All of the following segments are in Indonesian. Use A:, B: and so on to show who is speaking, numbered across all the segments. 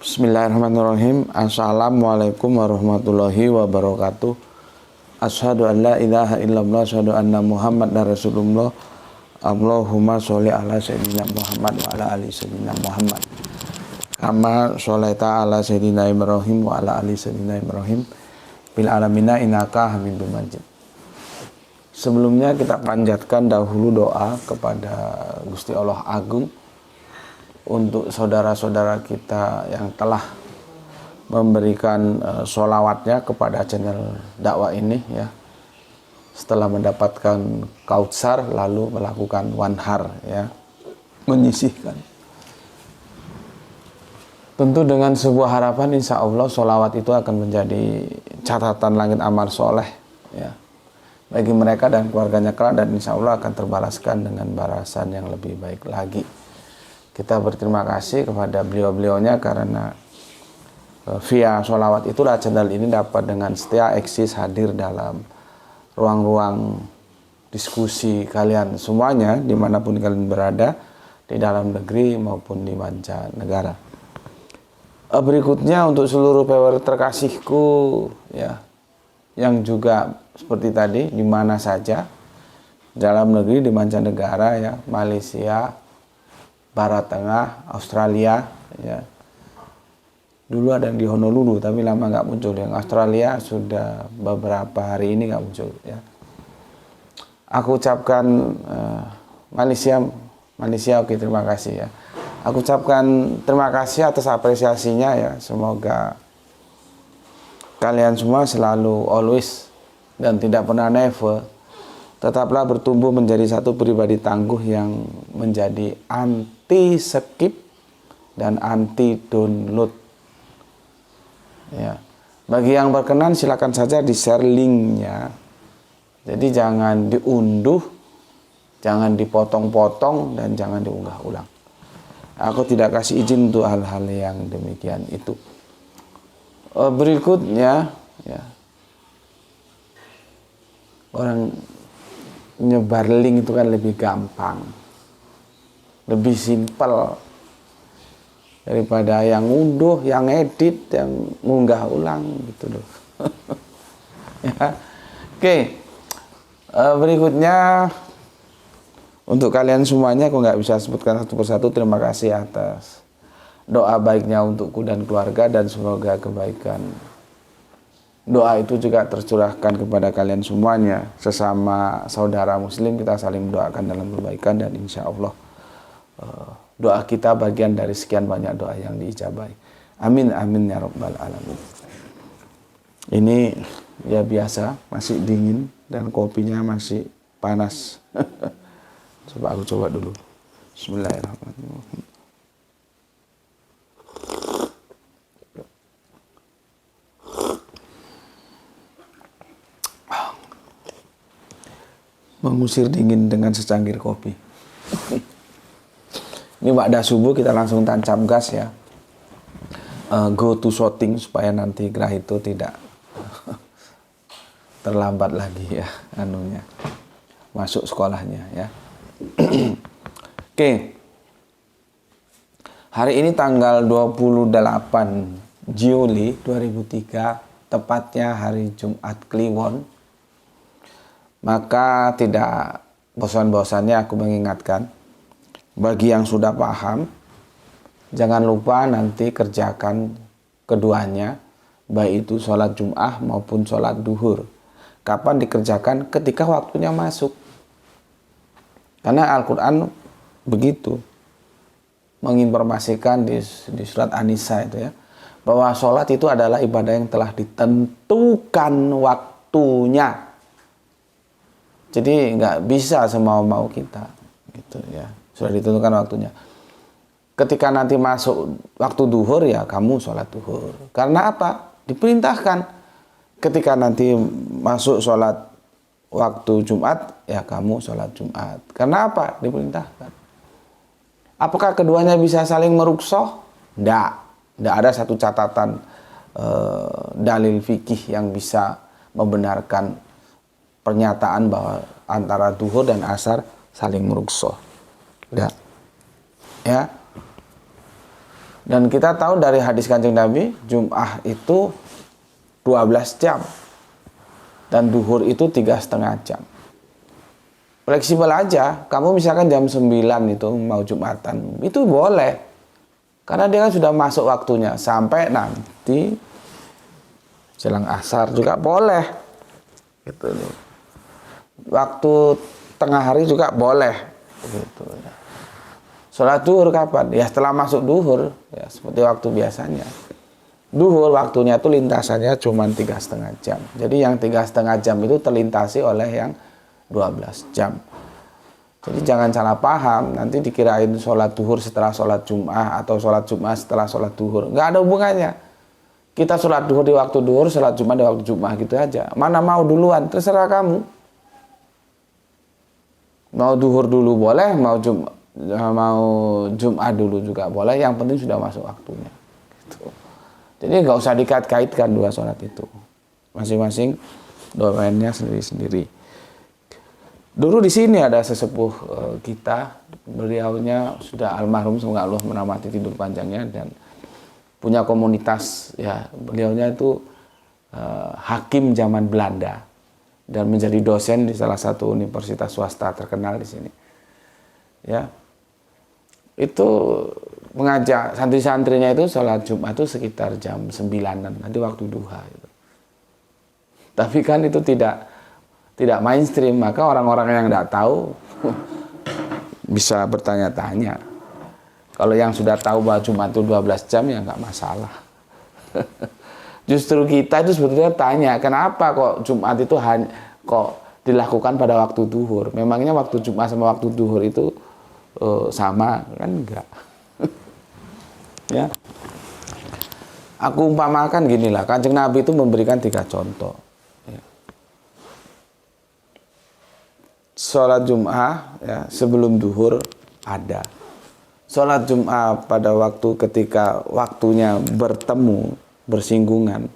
A: Bismillahirrahmanirrahim. Assalamualaikum warahmatullahi wabarakatuh. Asyhadu an la ilaha illallah, asyhadu anna Muhammadar Rasulullah. Allahumma sholli ala sayyidina Muhammad wa ala ali sayyidina Muhammad. Kama sholaita ala sayyidina Ibrahim wa ala ali sayyidina Ibrahim bil alamina innaka Hamidum Majid. Sebelumnya kita panjatkan dahulu doa kepada Gusti Allah Agung untuk saudara-saudara kita yang telah memberikan sholawatnya kepada channel dakwah ini ya, setelah mendapatkan kautsar lalu melakukan wanhar ya, menyisihkan. Tentu dengan sebuah harapan insya Allah sholawat itu akan menjadi catatan langit amal soleh ya, bagi mereka dan keluarganya kelak, dan insya Allah akan terbalaskan dengan balasan yang lebih baik lagi. Kita berterima kasih kepada beliau-beliaunya karena via sholawat itulah channel ini dapat dengan setia eksis hadir dalam ruang-ruang diskusi kalian semuanya dimanapun kalian berada, di dalam negeri maupun di mancanegara. Berikutnya untuk seluruh viewer terkasihku ya, yang juga seperti tadi di mana saja, dalam negeri, di mancanegara ya, Malaysia, Barat Tengah, Australia ya. Dulu ada yang di Honolulu tapi lama nggak muncul. Yang Australia sudah beberapa hari ini nggak muncul ya. Aku ucapkan Malaysia oke, terima kasih ya. Aku ucapkan terima kasih atas apresiasinya ya. Semoga kalian semua selalu always dan tidak pernah never tetaplah bertumbuh menjadi satu pribadi tangguh yang menjadi anti skip dan anti download ya. Bagi yang berkenan silakan saja di share linknya, jadi jangan diunduh, jangan dipotong-potong, dan jangan diunggah ulang. Aku tidak kasih izin untuk hal-hal yang demikian itu. Berikutnya ya, orang nyebar link itu kan lebih gampang, lebih simpel daripada yang ngunduh, yang edit, yang munggah ulang gitu loh. Ya. Oke. Berikutnya untuk kalian semuanya, aku nggak bisa sebutkan satu persatu, terima kasih atas doa baiknya untukku dan keluarga, dan semoga kebaikan doa itu juga tercurahkan kepada kalian semuanya. Sesama saudara muslim kita saling mendoakan dalam kebaikan, dan insya Allah doa kita bagian dari sekian banyak doa yang diijabahi. Amin amin ya rabbal alamin. Ini ya biasa, masih dingin dan kopinya masih panas. Coba aku coba dulu. Bismillahirrahmanirrahim. Mengusir dingin dengan secangkir kopi. Ini waktu subuh kita langsung tancap gas ya. Go to shooting supaya nanti Gerah itu tidak terlambat lagi ya anunya, masuk sekolahnya ya. Oke. Hari ini tanggal 28 Juli 2003, tepatnya hari Jumat Kliwon. Maka tidak bosan-bosannya aku mengingatkan, bagi yang sudah paham, jangan lupa nanti kerjakan keduanya, baik itu sholat Jum'ah maupun sholat duhur. Kapan dikerjakan? Ketika waktunya masuk. Karena Al-Quran begitu menginformasikan di surat An-Nisa itu ya, bahwa sholat itu adalah ibadah yang telah ditentukan waktunya. Jadi nggak bisa semau-mau kita, gitu ya. Sudah ditentukan waktunya. Ketika nanti masuk waktu duhur ya kamu sholat duhur. Karena apa? Diperintahkan. Ketika nanti masuk sholat waktu Jumat ya kamu sholat Jumat. Karena apa? Diperintahkan. Apakah keduanya bisa saling meruksoh? Tidak ada satu catatan dalil fikih yang bisa membenarkan pernyataan bahwa antara duhur dan asar saling meruksoh. Ya. Dan kita tahu dari hadis Kanjeng Nabi, Jum'ah itu 12 jam. Dan duhur itu 3,5 jam. Fleksibel aja, kamu misalkan jam 9 itu mau Jumatan, itu boleh. Karena dia kan sudah masuk waktunya, sampai nanti jelang asar juga boleh. Gitu. Waktu tengah hari juga boleh. Gitu. Sholat duhur kapan? Ya setelah masuk duhur, ya seperti waktu biasanya. Duhur waktunya itu lintasannya cuma 3,5 jam. Jadi yang 3,5 jam itu terlintasi oleh yang 12 jam. Jadi jangan salah paham, nanti dikirain sholat duhur setelah sholat Jum'ah atau sholat Jum'ah setelah sholat duhur. Nggak ada hubungannya. Kita sholat duhur di waktu duhur, sholat Jum'ah di waktu Jum'ah gitu aja. Mana mau duluan, terserah kamu. Mau duhur dulu boleh, mau Jum'ah dulu juga boleh. Yang penting sudah masuk waktunya. Gitu. Jadi nggak usah dikait-kaitkan dua sholat itu. Masing-masing domainnya sendiri-sendiri. Dulu di sini ada sesepuh kita, beliaunya sudah almarhum, semoga Allah merahmati tidur panjangnya, dan punya komunitas. Ya, beliaunya itu hakim zaman Belanda dan menjadi dosen di salah satu universitas swasta terkenal di sini. Ya, itu mengajak santri-santrinya itu sholat Jumat itu sekitar jam 9-an, nanti waktu duha. Gitu. Tapi kan itu tidak mainstream, maka orang-orang yang tidak tahu bisa bertanya-tanya. Kalau yang sudah tahu bahwa Jumat itu 12 jam ya nggak masalah. Justru kita itu sebetulnya tanya, kenapa kok Jumat itu kok dilakukan pada waktu duhur? Memangnya waktu Jumat sama waktu duhur itu sama? Kan enggak. Ya. Aku umpamakan ginilah, Kanjeng Nabi itu memberikan 3 contoh. Sholat Jum'ah ya, sebelum duhur ada. Sholat Jum'ah pada waktu ketika waktunya bertemu, bersinggungan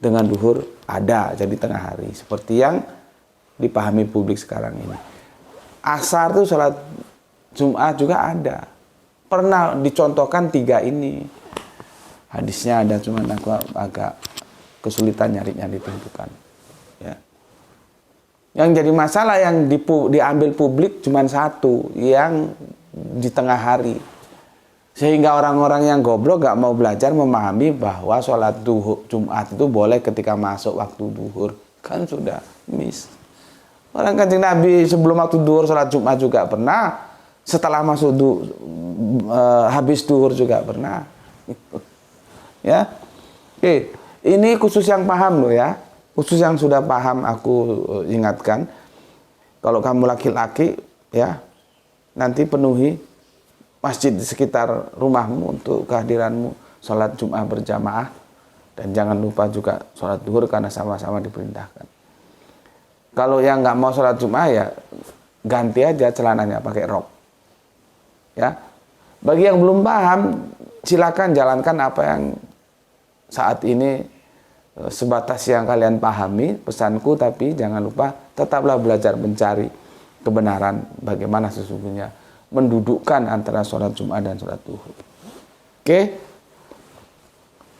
A: dengan duhur ada, jadi tengah hari. Seperti yang dipahami publik sekarang ini. Asar itu sholat Jum'ah juga ada. Pernah dicontohkan 3 ini. Hadisnya ada, cuman aku agak kesulitan nyarinya ditentukan. Ya. Yang jadi masalah yang diambil publik cuma 1, yang di tengah hari. Sehingga orang-orang yang goblok gak mau belajar memahami bahwa sholat Jumat itu boleh ketika masuk waktu duhur. Kan sudah miss. Orang Kanjeng Nabi sebelum waktu duhur sholat Jumat juga pernah. Setelah masuk habis duhur juga pernah. Ya. Oke, ini khusus yang paham loh ya. Khusus yang sudah paham aku ingatkan, kalau kamu laki-laki ya, nanti penuhi masjid di sekitar rumahmu untuk kehadiranmu sholat Jum'ah berjamaah, dan jangan lupa juga sholat duhur karena sama-sama diperintahkan. Kalau yang nggak mau sholat Jum'ah ya ganti aja celananya pakai rok. Ya, bagi yang belum paham silakan jalankan apa yang saat ini sebatas yang kalian pahami pesanku, tapi jangan lupa tetaplah belajar mencari kebenaran bagaimana sesungguhnya mendudukkan antara sholat Jumat dan sholat duhur. Oke,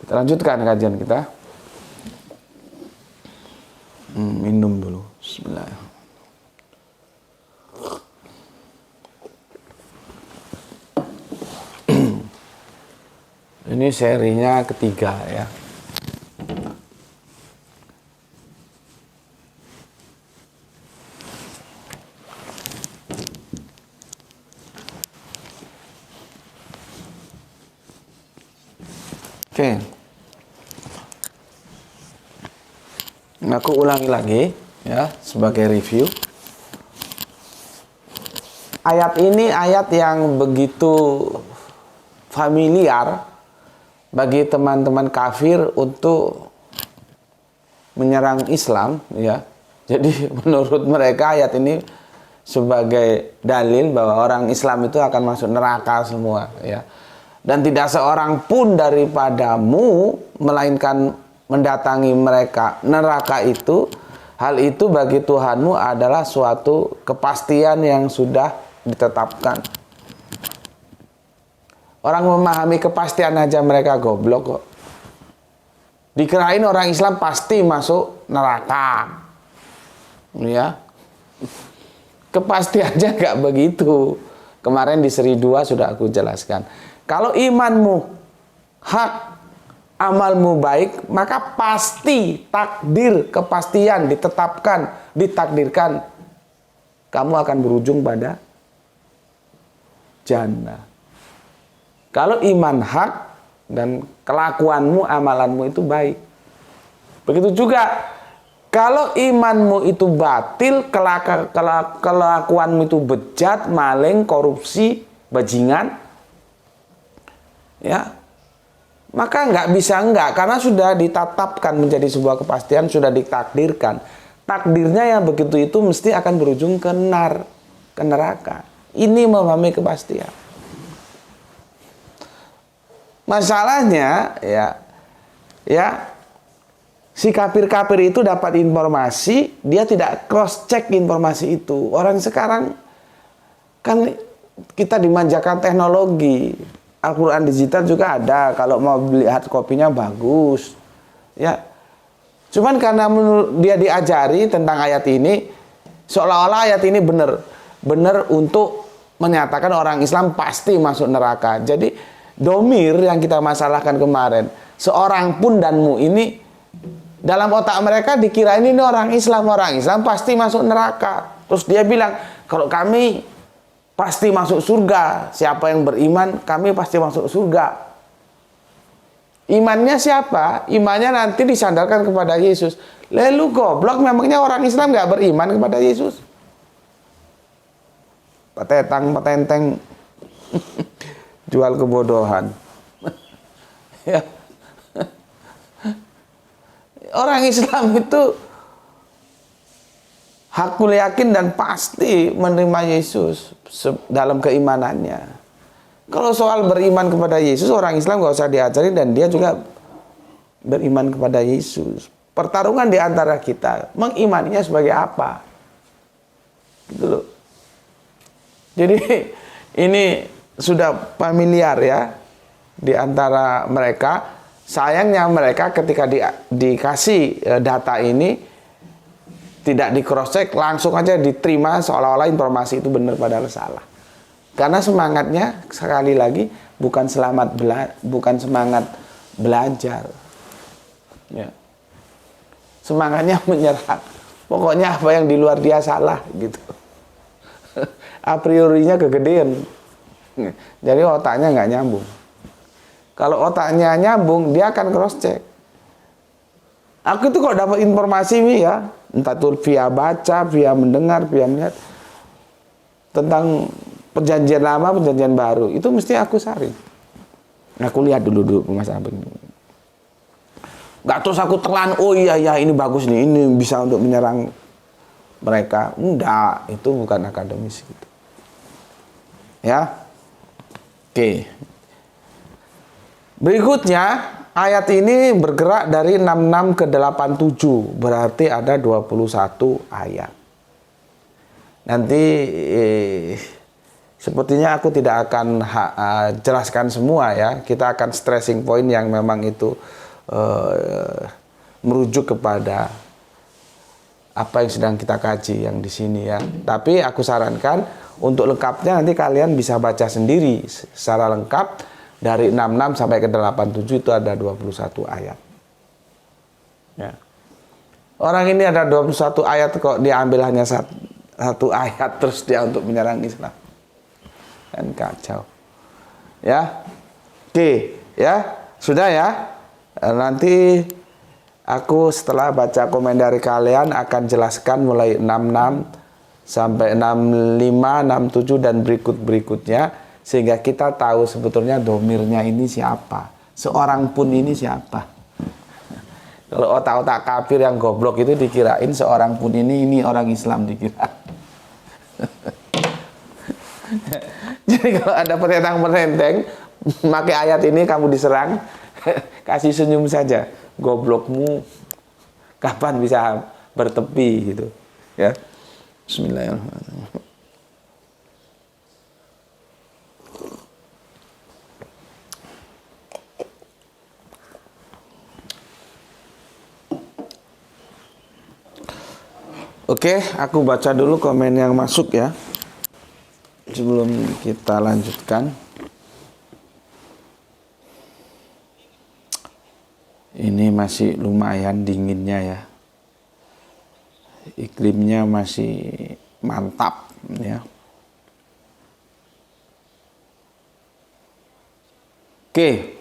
A: kita lanjutkan kajian kita. Minum dulu. Bismillahirrahmanirrahim. Ini serinya ketiga ya. Oke. Aku ulangi lagi ya sebagai review. Ayat ini ayat yang begitu familiar bagi teman-teman kafir untuk menyerang Islam ya. Jadi menurut mereka ayat ini sebagai dalil bahwa orang Islam itu akan masuk neraka semua ya. Dan tidak seorang pun daripadamu melainkan mendatangi mereka neraka itu. Hal itu bagi Tuhanmu adalah suatu kepastian yang sudah ditetapkan. Orang memahami kepastian aja mereka goblok kok. Dikirain orang Islam pasti masuk neraka. Ya. Kepastiannya nggak begitu. Kemarin di seri 2 sudah aku jelaskan. Kalau imanmu hak, amalmu baik, maka pasti takdir, kepastian ditetapkan, ditakdirkan kamu akan berujung pada jannah. Kalau iman hak dan kelakuanmu, amalanmu itu baik. Begitu juga kalau imanmu itu batil, kelakuanmu itu bejat, maling, korupsi, bajingan, ya, maka nggak bisa enggak, karena sudah ditetapkan menjadi sebuah kepastian, sudah ditakdirkan. Takdirnya yang begitu itu mesti akan berujung ke neraka. Ini memahami kepastian. Masalahnya ya si kafir-kafir itu dapat informasi, dia tidak cross check informasi itu. Orang sekarang kan kita dimanjakan teknologi. Al-Quran digital juga ada, kalau mau beli hard copy-nya bagus. Ya. Cuman karena dia diajari tentang ayat ini, seolah-olah ayat ini benar untuk menyatakan orang Islam pasti masuk neraka. Jadi domir yang kita masalahkan kemarin, seorang pun danmu ini dalam otak mereka dikira ini orang Islam pasti masuk neraka. Terus dia bilang, kalau kami pasti masuk surga, siapa yang beriman kami pasti masuk surga. Imannya siapa? Imannya nanti disandarkan kepada Yesus. Lalu goblok, memangnya orang Islam nggak beriman kepada Yesus? Petenteng jual kebodohan. Ya. Orang Islam itu hakul yakin dan pasti menerima Yesus dalam keimanannya. Kalau soal beriman kepada Yesus, orang Islam gak usah diajari, dan dia juga beriman kepada Yesus. Pertarungan di antara kita, mengimaninya sebagai apa? Gitu loh. Jadi ini sudah familiar ya di antara mereka. Sayangnya mereka ketika dikasih data ini tidak di cross check, langsung aja diterima seolah-olah informasi itu benar padahal salah. Karena semangatnya sekali lagi bukan semangat belajar. Ya. Semangatnya menyerang. Pokoknya apa yang di luar dia salah gitu. A priorinya kegedean. Jadi otaknya nggak nyambung. Kalau otaknya nyambung, dia akan cross check. Aku itu kalau dapat informasi ya, entah itu via baca, via mendengar, via melihat tentang perjanjian lama, perjanjian baru, itu mesti aku saring. Aku lihat dulu Mas Abeng. Gak terus aku telan, oh iya ini bagus nih, ini bisa untuk menyerang mereka. Enggak, itu bukan akademis gitu. Ya. Oke. Berikutnya, ayat ini bergerak dari 66 ke 87, berarti ada 21 ayat. Nanti sepertinya aku tidak akan jelaskan semua ya. Kita akan stressing point yang memang itu merujuk kepada apa yang sedang kita kaji yang di sini ya. Tapi aku sarankan untuk lengkapnya nanti kalian bisa baca sendiri secara lengkap dari 66 sampai ke 87 itu ada 21 ayat. Ya. Orang ini ada 21 ayat kok diambil hanya satu ayat terus dia untuk menyerang Islam. Kan kacau. Ya. Oke, ya. Sudah ya. Nanti aku setelah baca komen dari kalian akan jelaskan mulai 66 sampai 65, 67 dan berikutnya sehingga kita tahu sebetulnya domirnya ini siapa. Seorang pun ini siapa. Kalau otak-otak kafir yang goblok itu dikirain seorang pun ini orang Islam dikira. Jadi kalau ada petentang-petenteng pakai ayat ini kamu diserang, kasih senyum saja. Goblokmu kapan bisa bertepi gitu. Ya. Bismillahirrahmanirrahim. Oke, aku baca dulu komen yang masuk ya, sebelum kita lanjutkan. Ini masih lumayan dinginnya ya, iklimnya masih mantap ya. Oke,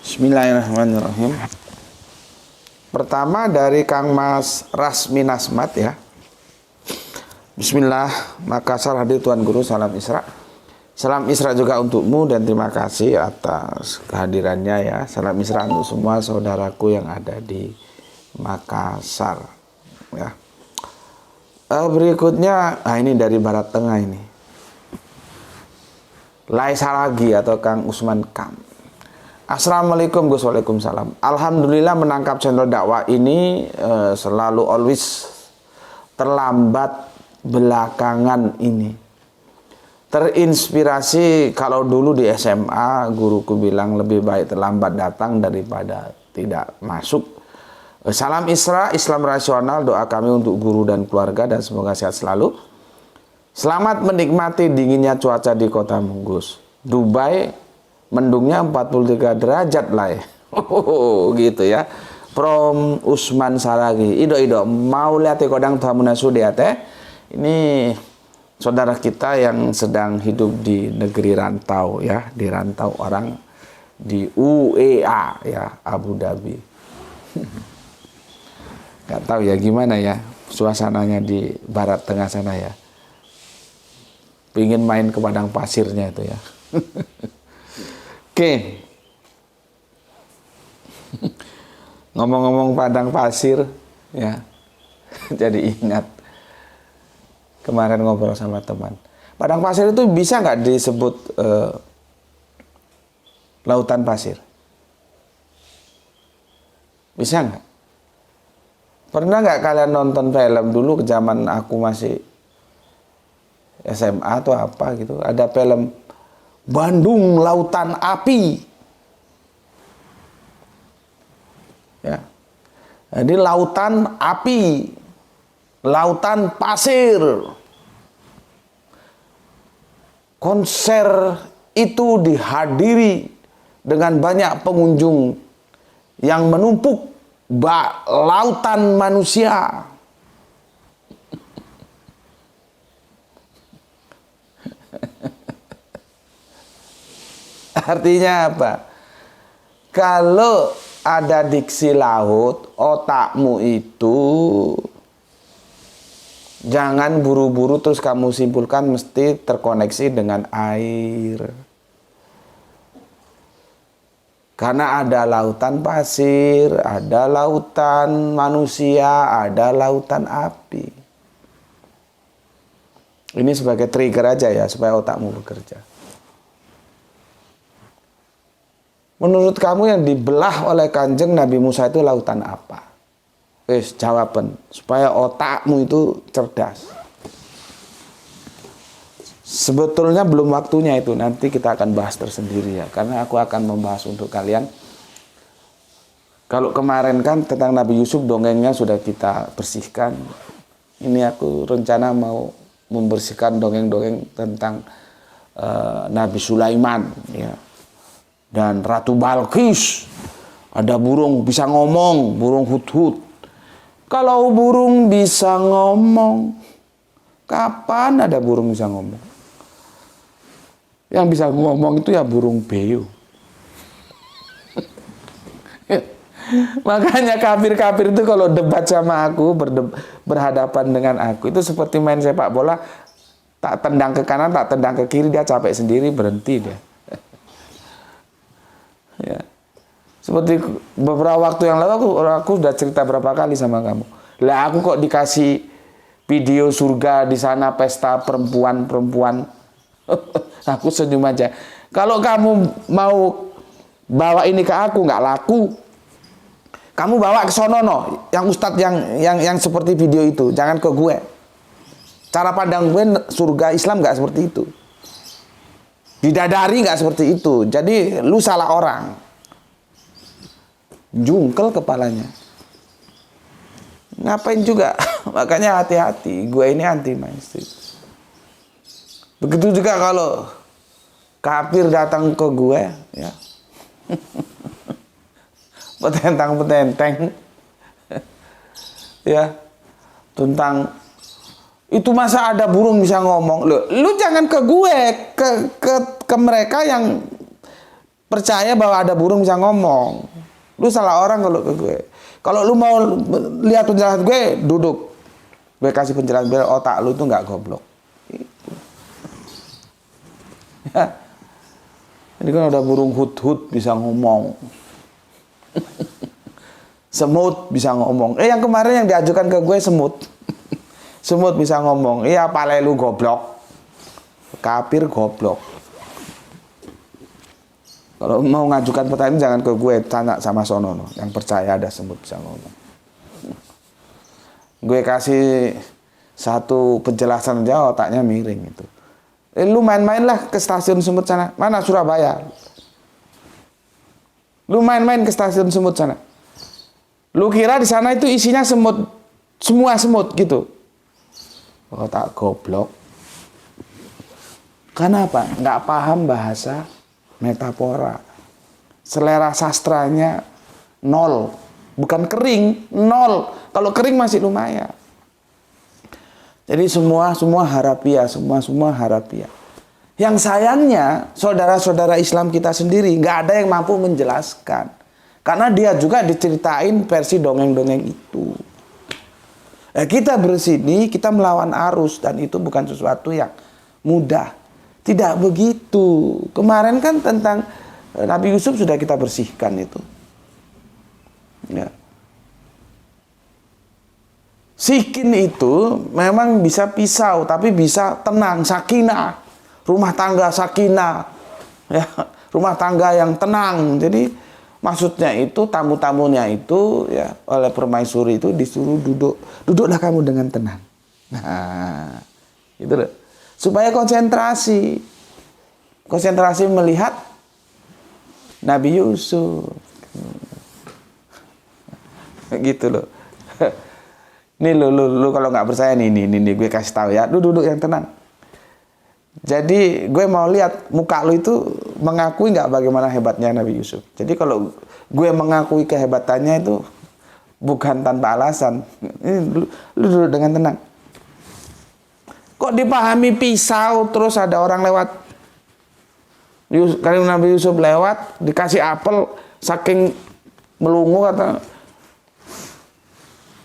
A: bismillahirrahmanirrahim. Pertama dari Kang Mas Rasmi Nasmat ya. Bismillah, Makassar hadir Tuan Guru, salam Isra. Salam Isra juga untukmu dan terima kasih atas kehadirannya ya. Salam Isra untuk semua saudaraku yang ada di Makassar ya. Berikutnya, ini dari Barat Tengah ini. Laisaragi atau Kang Usman Kam. Assalamualaikum Gus. Waalaikumsalam. Alhamdulillah menangkap channel dakwah ini selalu always terlambat belakangan ini. Terinspirasi kalau dulu di SMA guruku bilang lebih baik terlambat datang daripada tidak masuk. Salam Isra, Islam rasional, doa kami untuk guru dan keluarga dan semoga sehat selalu. Selamat menikmati dinginnya cuaca di kota Gus. Dubai mendungnya 43 derajat lah ya. Gitu ya. From Usman Saragi. Ido mau lihat kodang tamu nasudi teh. Ini saudara kita yang sedang hidup di negeri rantau ya, di rantau orang di UEA ya, Abu Dhabi. Gak tahu ya gimana ya suasananya di Barat Tengah sana ya. Pingin main ke padang pasirnya itu ya. Oke. Ngomong-ngomong padang pasir ya. Jadi ingat kemarin ngobrol sama teman. Padang pasir itu bisa nggak disebut lautan pasir? Bisa nggak? Pernah nggak kalian nonton film dulu ke zaman aku masih SMA atau apa gitu? Ada film Bandung Lautan Api. Ya. Jadi lautan api, lautan pasir. Konser itu dihadiri dengan banyak pengunjung yang menumpuk bak lautan manusia. Artinya apa? Kalau ada diksi laut, otakmu itu jangan buru-buru terus kamu simpulkan mesti terkoneksi dengan air. Karena ada lautan pasir, ada lautan manusia, ada lautan api. Ini sebagai trigger aja ya supaya otakmu bekerja. Menurut kamu yang dibelah oleh Kanjeng Nabi Musa itu lautan apa? Jawaban supaya otakmu itu cerdas. Sebetulnya belum waktunya itu, nanti kita akan bahas tersendiri ya, karena aku akan membahas untuk kalian. Kalau kemarin kan tentang Nabi Yusuf dongengnya sudah kita bersihkan. Ini aku rencana mau membersihkan dongeng-dongeng tentang Nabi Sulaiman ya. Dan Ratu Balkis. Ada burung bisa ngomong, burung hut-hut. Kalau burung bisa ngomong, kapan ada burung bisa ngomong? Yang bisa ngomong itu ya burung beo. Makanya kafir-kafir itu kalau debat sama aku, berhadapan dengan aku, itu seperti main sepak bola, tak tendang ke kanan, tak tendang ke kiri, dia capek sendiri, berhenti dia. Ya. Seperti beberapa waktu yang lalu aku sudah cerita berapa kali sama kamu. Lah aku kok dikasih video surga di sana pesta perempuan. Aku senyum aja. Kalau kamu mau bawa ini ke aku nggak laku. Kamu bawa ke sono no, yang ustadz yang seperti video itu, jangan ke gue. Cara pandang gue surga Islam nggak seperti itu. Bidadari nggak seperti itu. Jadi lu salah orang. Jungkel kepalanya. Ngapain juga? Makanya hati-hati, gue ini anti mainstream. Begitu juga kalau kafir datang ke gue, ya. Petentang-petenteng. Ya. Tentang itu masa ada burung bisa ngomong. Lu jangan ke gue, ke mereka yang percaya bahwa ada burung bisa ngomong. Lu salah orang kalau ke gue. Kalau lu mau lihat penjelasan gue, duduk. Gue kasih penjelasan biar otak lu tuh nggak goblok. Ya. Ini kan ada burung hut-hut bisa ngomong. Semut bisa ngomong. Yang kemarin yang diajukan ke gue semut. Semut bisa ngomong. Iya, pale lu goblok. Kafir goblok. Kalau mau ngajukan pertanyaan jangan ke gue, tanya sama sono yang percaya ada semut bisa ngomong. Gue kasih satu penjelasan aja otaknya miring itu. Lu main-mainlah ke stasiun semut sana. Mana Surabaya? Lu main-main ke stasiun semut sana. Lu kira di sana itu isinya semut, semua semut gitu? Otak goblok. Kenapa? Nggak paham bahasa metafora. Selera sastranya nol. Bukan kering, nol. Kalau kering masih lumayan. Jadi semua harafiah, semua harafiah. Yang sayangnya saudara-saudara Islam kita sendiri nggak ada yang mampu menjelaskan. Karena dia juga diceritain versi dongeng-dongeng itu. Kita bersini, kita melawan arus dan itu bukan sesuatu yang mudah. Tidak begitu. Kemarin kan tentang Nabi Yusuf sudah kita bersihkan itu. Ya. Sikin itu memang bisa pisau, tapi bisa tenang, sakinah. Rumah tangga sakinah. Ya, rumah tangga yang tenang. Jadi maksudnya itu tamu-tamunya itu ya oleh permaisuri itu disuruh duduklah kamu dengan tenang. Nah, itu loh. Supaya konsentrasi melihat Nabi Yusuf. Gitu loh. Nih lu kalau nggak percaya nih gue kasih tahu ya. Lu duduk yang tenang. Jadi gue mau lihat muka lu itu mengakui nggak bagaimana hebatnya Nabi Yusuf. Jadi kalau gue mengakui kehebatannya itu bukan tanpa alasan. Lu duduk dengan tenang. Kok dipahami pisau terus ada orang lewat. Kali Nabi Yusuf lewat dikasih apel saking melungu kata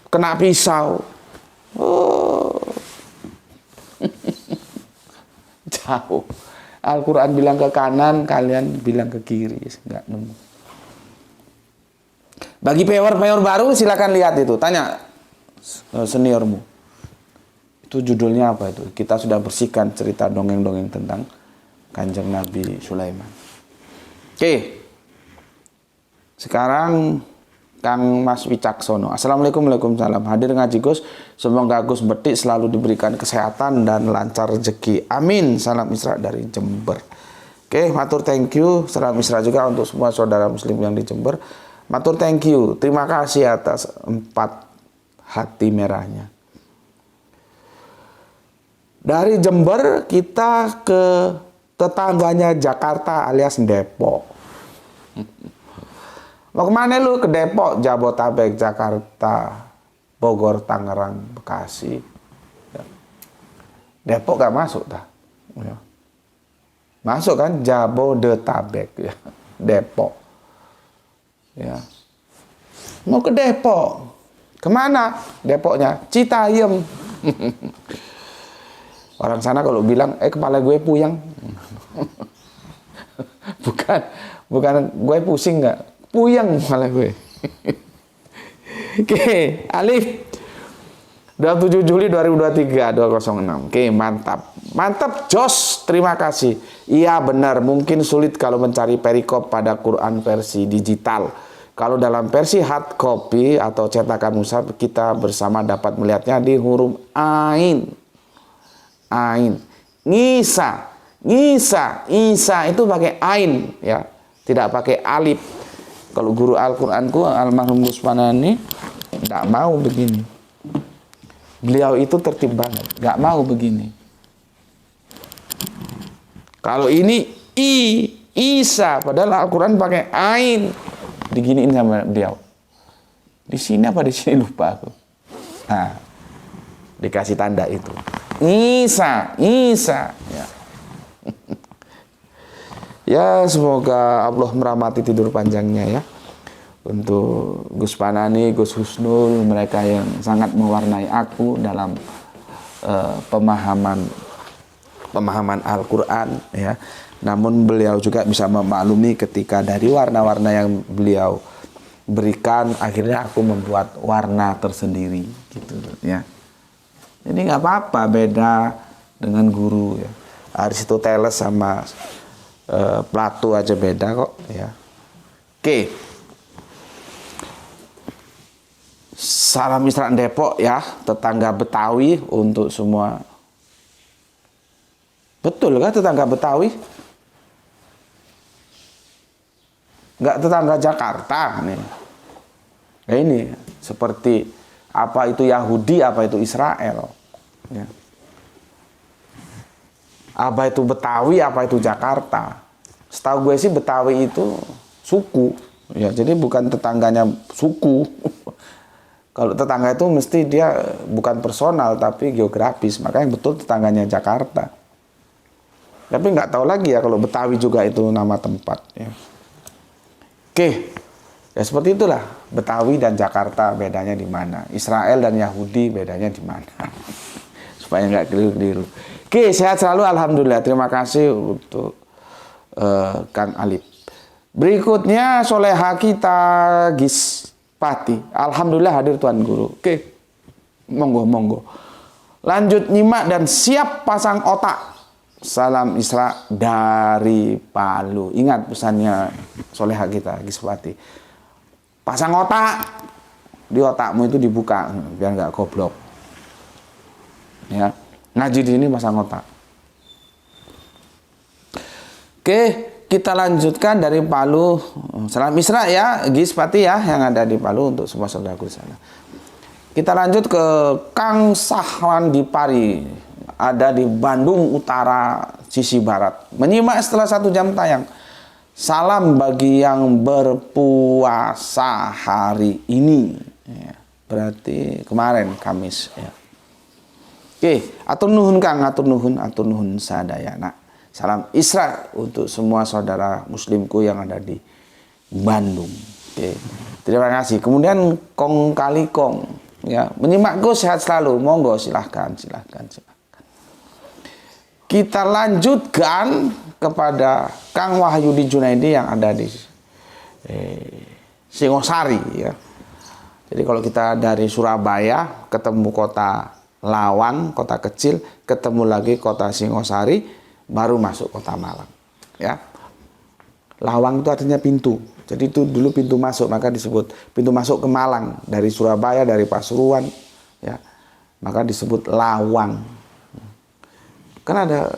A: kena pisau. Oh. Jauh. Al-Quran bilang ke kanan, kalian bilang ke kiri. Nggak nemu. Bagi peor baru silakan lihat itu. Tanya seniormu. Itu judulnya apa itu? Kita sudah bersihkan cerita dongeng-dongeng tentang Kanjeng Nabi Sulaiman. Oke. Sekarang Kang Mas Wicaksono. Assalamualaikum, waalaikumsalam. Hadir ngaji Gus. Semoga Gus Betik selalu diberikan kesehatan dan lancar rezeki. Amin. Salam Isra dari Jember. Oke, matur thank you. Salam Isra juga untuk semua saudara muslim yang di Jember. Matur thank you. Terima kasih atas 4 hati merahnya. Dari Jember kita ke tetangganya Jakarta alias Depok. Mau kemana lu? Ke Depok, Jabotabek, Jakarta, Bogor, Tangerang, Bekasi. Ya. Depok gak masuk dah. Ya. Masuk kan Jabodetabek, ya. Depok. Ya. Mau ke Depok. Kemana? Depoknya Citayam. Orang sana kalau bilang, kepala gue puyeng. bukan gue pusing nggak. Puyeng malah gue. Oke, Alif. 27 Juli 2023 206. Oke, mantap. Mantap, Jos. Terima kasih. Iya benar, mungkin sulit kalau mencari perikop pada Quran versi digital. Kalau dalam versi hard copy atau cetakan mushaf kita bersama dapat melihatnya di huruf Ain. Ain. Ngisa itu pakai Ain ya, tidak pakai alif. Kalau guru Al-Qur'anku almarhum Gus Panani tidak mau begini. Beliau itu tertib banget, nggak mau begini. Kalau ini Isa, padahal Al-Quran pakai ain, diginiin sama beliau. Di sini apa di sini lupa aku. Nah, dikasih tanda itu. Isa. Ya. Ya, semoga Allah merahmati tidur panjangnya ya. Untuk Gus Panani, Gus Husnul, mereka yang sangat mewarnai aku dalam pemahaman Al-Quran ya. Namun beliau juga bisa memaklumi ketika dari warna-warna yang beliau berikan, akhirnya aku membuat warna tersendiri gitu ya. Ini nggak apa-apa, beda dengan guru ya. Aristoteles sama Plato aja beda kok ya. Oke. Salam Isra Depok ya, tetangga Betawi untuk semua. Betul kan tetangga Betawi? Nggak tetangga Jakarta nih. Nah, ini seperti apa itu Yahudi, apa itu Israel. Ya. Apa itu Betawi, apa itu Jakarta. Setahu gue sih Betawi itu suku. Ya, jadi bukan tetangganya suku. Kalau tetangga itu mesti dia bukan personal tapi geografis. Makanya betul tetangganya Jakarta. Tapi nggak tahu lagi ya kalau Betawi juga itu nama tempat. Ya. Oke, ya seperti itulah Betawi dan Jakarta bedanya di mana. Israel dan Yahudi bedanya di mana. Supaya nggak keliru-keliru. Oke, sehat selalu alhamdulillah. Terima kasih untuk Kang Alip. Berikutnya soleha kita Gispati. Alhamdulillah hadir Tuan Guru. Oke, monggo. Lanjut nyimak dan siap pasang otak. Salam Isra dari Palu. Ingat pesannya soleha kita Gispati. Pasang otak. Di otakmu itu dibuka biar nggak goblok. Ya, ngaji di sini pasang otak. Oke, kita lanjutkan dari Palu. Salam Isra ya Gispati ya yang ada di Palu untuk semua saudaraku di sana. Kita lanjut ke Kang Sahwan di Pari. Ada di Bandung Utara, sisi barat. Menyimak setelah 1 jam tayang. Salam bagi yang berpuasa hari ini. Ya, berarti kemarin, Kamis. Ya. Oke, atur nuhun Kang, atur nuhun sadayana. Salam Isra untuk semua saudara muslimku yang ada di Bandung. Oke, terima kasih. Kemudian Kong Kali Kong. Ya, menyimakku sehat selalu. Monggo silahkan. Kita lanjutkan kepada Kang Wahyudi Junaidi yang ada di Singosari ya. Jadi kalau kita dari Surabaya ketemu kota Lawang, kota kecil, ketemu lagi kota Singosari, baru masuk kota Malang ya. Lawang itu artinya pintu. Jadi itu dulu pintu masuk, maka disebut pintu masuk ke Malang dari Surabaya, dari Pasuruan ya. Maka disebut Lawang. Kan ada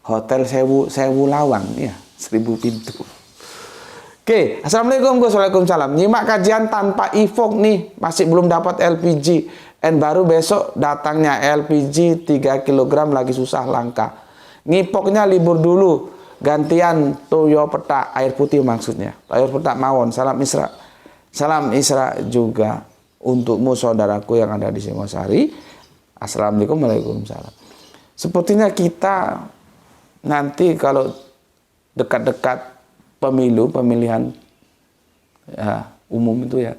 A: hotel sewu Lawang ya, 1000 pintu. Oke, assalamualaikum, waalaikumsalam. Nyimak kajian tanpa e-fog nih, masih belum dapat LPG. Baru besok datangnya LPG 3 kg lagi susah langka. Ngipoknya libur dulu, gantian toyo petak air putih maksudnya. Air petak mawon. Salam Isra. Salam Isra juga untukmu saudaraku yang ada di Singosari. Assalamualaikum, waalaikumsalam. Sepertinya kita nanti kalau dekat-dekat pemilihan ya, umum itu ya,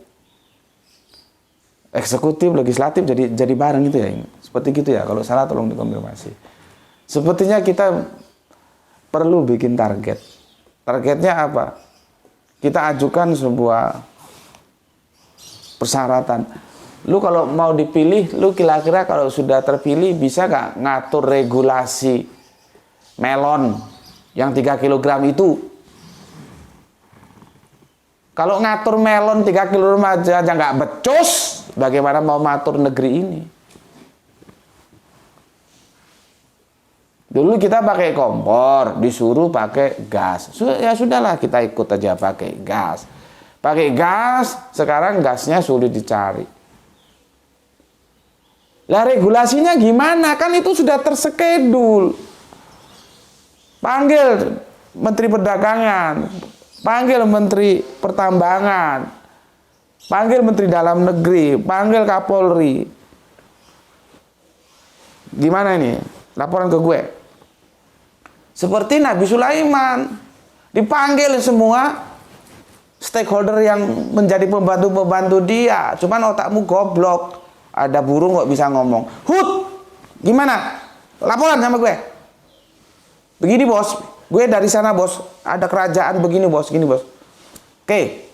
A: eksekutif, legislatif jadi bareng itu ya. Seperti gitu ya. Kalau salah tolong dikonfirmasi. Sepertinya kita perlu bikin target. Targetnya apa? Kita ajukan sebuah persyaratan. Lu kalau mau dipilih, lu kira-kira kalau sudah terpilih bisa gak ngatur regulasi melon yang 3 kg itu? Kalau ngatur melon 3 kg aja gak becus, bagaimana mau ngatur negeri ini? Dulu kita pakai kompor, disuruh pakai gas. Ya sudahlah, kita ikut aja pakai gas. Pakai gas, sekarang gasnya sulit dicari. Lah regulasinya gimana? Kan itu sudah terskedul. Panggil Menteri Perdagangan, panggil Menteri Pertambangan, panggil Menteri Dalam Negeri, panggil Kapolri. Gimana ini? Laporan ke gue. Seperti Nabi Sulaiman, dipanggil semua stakeholder yang menjadi pembantu-pembantu dia. Cuman otakmu goblok. Ada burung kok bisa ngomong. Hut, gimana? Laporan sama gue. Begini bos, gue dari sana bos. Ada kerajaan begini bos, gini bos. Oke,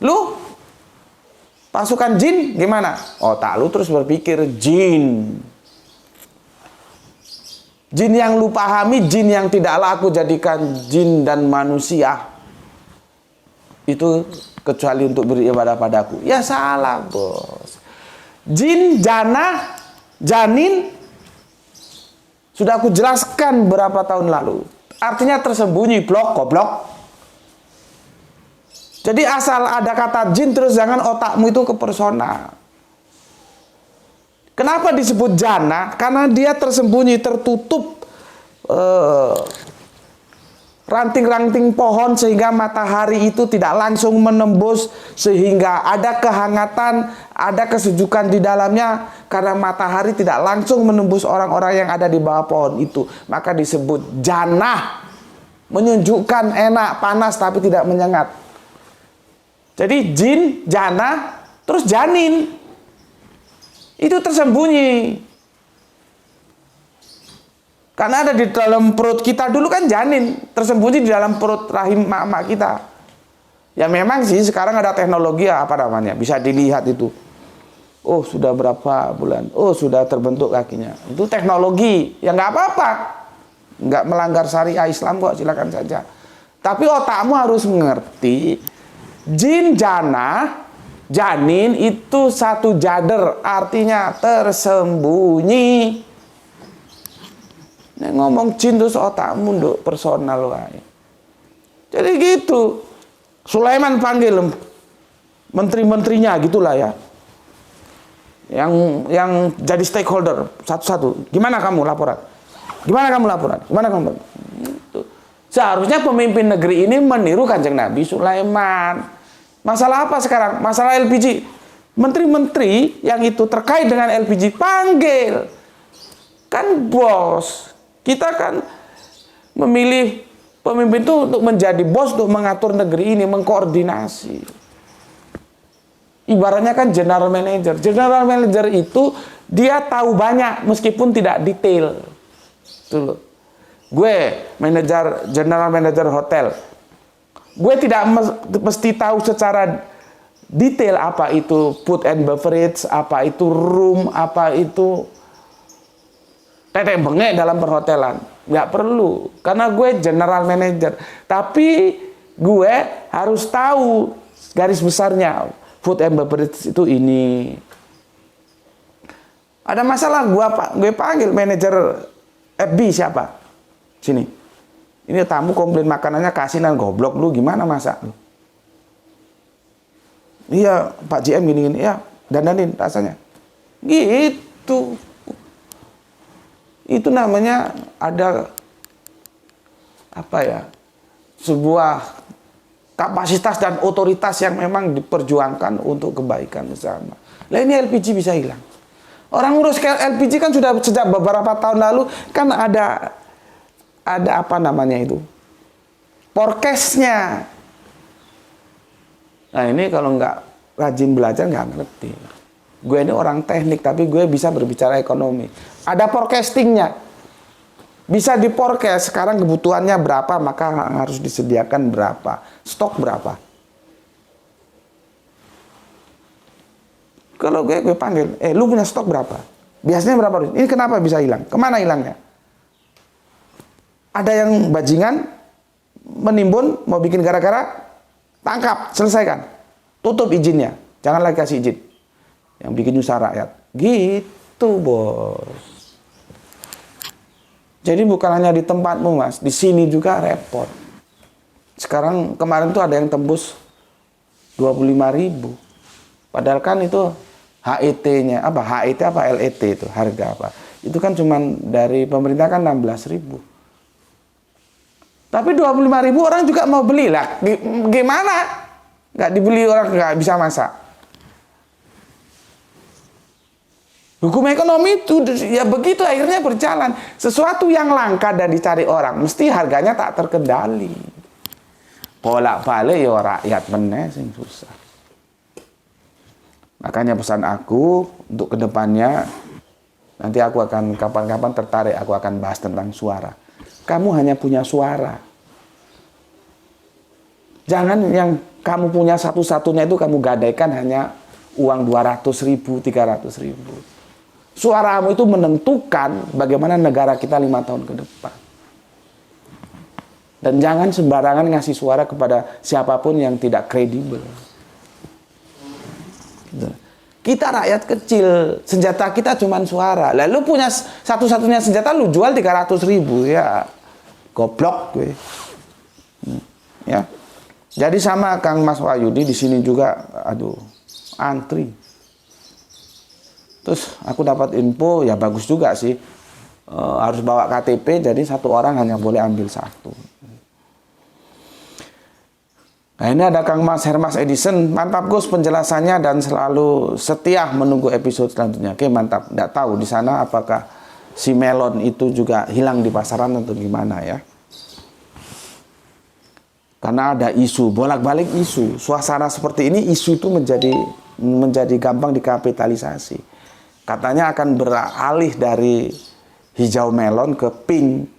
A: lu pasukan jin gimana? Otak lu terus berpikir jin. Jin yang lu pahami, jin yang tidak laku jadikan jin dan manusia. Itu kecuali untuk beribadah padaku. Ya salah bos. Jin, jana, janin sudah aku jelaskan berapa tahun lalu. Artinya tersembunyi, goblok. Jadi asal ada kata jin terus jangan otakmu itu ke personal. Kenapa disebut jana? Karena dia tersembunyi, tertutup ranting-ranting pohon sehingga matahari itu tidak langsung menembus, sehingga ada kehangatan, ada kesejukan di dalamnya karena matahari tidak langsung menembus orang-orang yang ada di bawah pohon itu. Maka disebut jannah, menunjukkan enak, panas tapi tidak menyengat. Jadi jin, jannah, terus janin. Itu tersembunyi. Karena ada di dalam perut kita dulu kan janin, tersembunyi di dalam perut rahim mak-mak kita. Ya memang sih sekarang ada teknologi apa namanya, bisa dilihat itu. Oh sudah berapa bulan, oh sudah terbentuk kakinya. Itu teknologi, ya nggak apa-apa. Nggak melanggar syariah Islam kok, silakan saja. Tapi otakmu harus mengerti, jin jana, janin itu satu jader, artinya tersembunyi. Nek ngomong jin terus otakmu nduk personal wae. Jadi gitu. Sulaiman panggil menteri-menterinya gitulah ya. Yang jadi stakeholder satu-satu. Gimana kamu laporan? Gimana kamu laporan? Gimana kamu? Gitu. Seharusnya pemimpin negeri ini meniru Kanjeng Nabi Sulaiman. Masalah apa sekarang? Masalah LPG. Menteri-menteri yang itu terkait dengan LPG panggil. Kan bos. Kita kan memilih pemimpin itu untuk menjadi bos, untuk mengatur negeri ini, mengkoordinasi. Ibaratnya kan general manager. General manager itu dia tahu banyak meskipun tidak detail. Tuh loh. Gue general manager hotel. Gue tidak mesti tahu secara detail apa itu food and beverage, apa itu room, apa itu tetek bengek dalam perhotelan. Nggak perlu, karena gue general manager. Tapi gue harus tahu garis besarnya. Food and beverage itu ini. Ada masalah, gue panggil manajer FB siapa? Sini. Ini tamu komplain makanannya kasinan, goblok lu gimana masak lu? Iya, Pak GM gini-gini. Ya, dandanin rasanya. Gitu. Itu namanya ada apa ya, sebuah kapasitas dan otoritas yang memang diperjuangkan untuk kebaikan bersama. Lah ini LPG bisa hilang. Orang ngurus LPG kan sudah sejak beberapa tahun lalu kan ada apa namanya itu, forecast-nya. Nah ini kalau nggak rajin belajar nggak ngerti. Gue ini orang teknik tapi gue bisa berbicara ekonomi. Ada forecastingnya. Bisa di forecast sekarang kebutuhannya berapa, maka harus disediakan berapa. Stok berapa. Kalau gue panggil, lu punya stok berapa? Biasanya berapa? Ini kenapa bisa hilang? Kemana hilangnya? Ada yang bajingan, menimbun, mau bikin gara-gara, tangkap, selesaikan. Tutup izinnya. Jangan lagi kasih izin. Yang bikin nyusah rakyat. Gitu bos. Jadi bukan hanya di tempatmu mas, di sini juga repot. Sekarang kemarin tuh ada yang tembus 25.000. Padahal kan itu HET-nya apa? HET apa LET itu? Harga apa? Itu kan cuman dari pemerintah kan 16.000. Tapi 25.000 orang juga mau beli lah. Gimana? Nggak dibeli orang nggak bisa masak. Hukum ekonomi itu ya begitu akhirnya berjalan. Sesuatu yang langka dan dicari orang, mesti harganya tak terkendali. Bolak-balik ya rakyat meneh sing susah. Makanya pesan aku untuk kedepannya, nanti aku akan kapan-kapan tertarik, aku akan bahas tentang suara. Kamu hanya punya suara. Jangan yang kamu punya satu-satunya itu kamu gadaikan hanya uang 200.000, 300.000. Suaramu itu menentukan bagaimana negara kita 5 tahun ke depan. Dan jangan sembarangan ngasih suara kepada siapapun yang tidak kredibel. Kita rakyat kecil, senjata kita cuma suara. Lalu punya satu-satunya senjata lu jual 300.000 ya. Goblok gue. Ya. Jadi sama Kang Mas Wahyudi di sini juga aduh, antri. Terus aku dapat info, ya bagus juga sih. Harus bawa KTP, jadi satu orang hanya boleh ambil satu. Nah ini ada Kang Mas Hermas Edison. Mantap Gus penjelasannya dan selalu setia menunggu episode selanjutnya. Oke mantap. Nggak tahu di sana apakah si melon itu juga hilang di pasaran atau gimana ya. Karena ada isu, bolak-balik isu. Suasana seperti ini isu itu menjadi gampang dikapitalisasi. Katanya akan beralih dari hijau melon ke pink.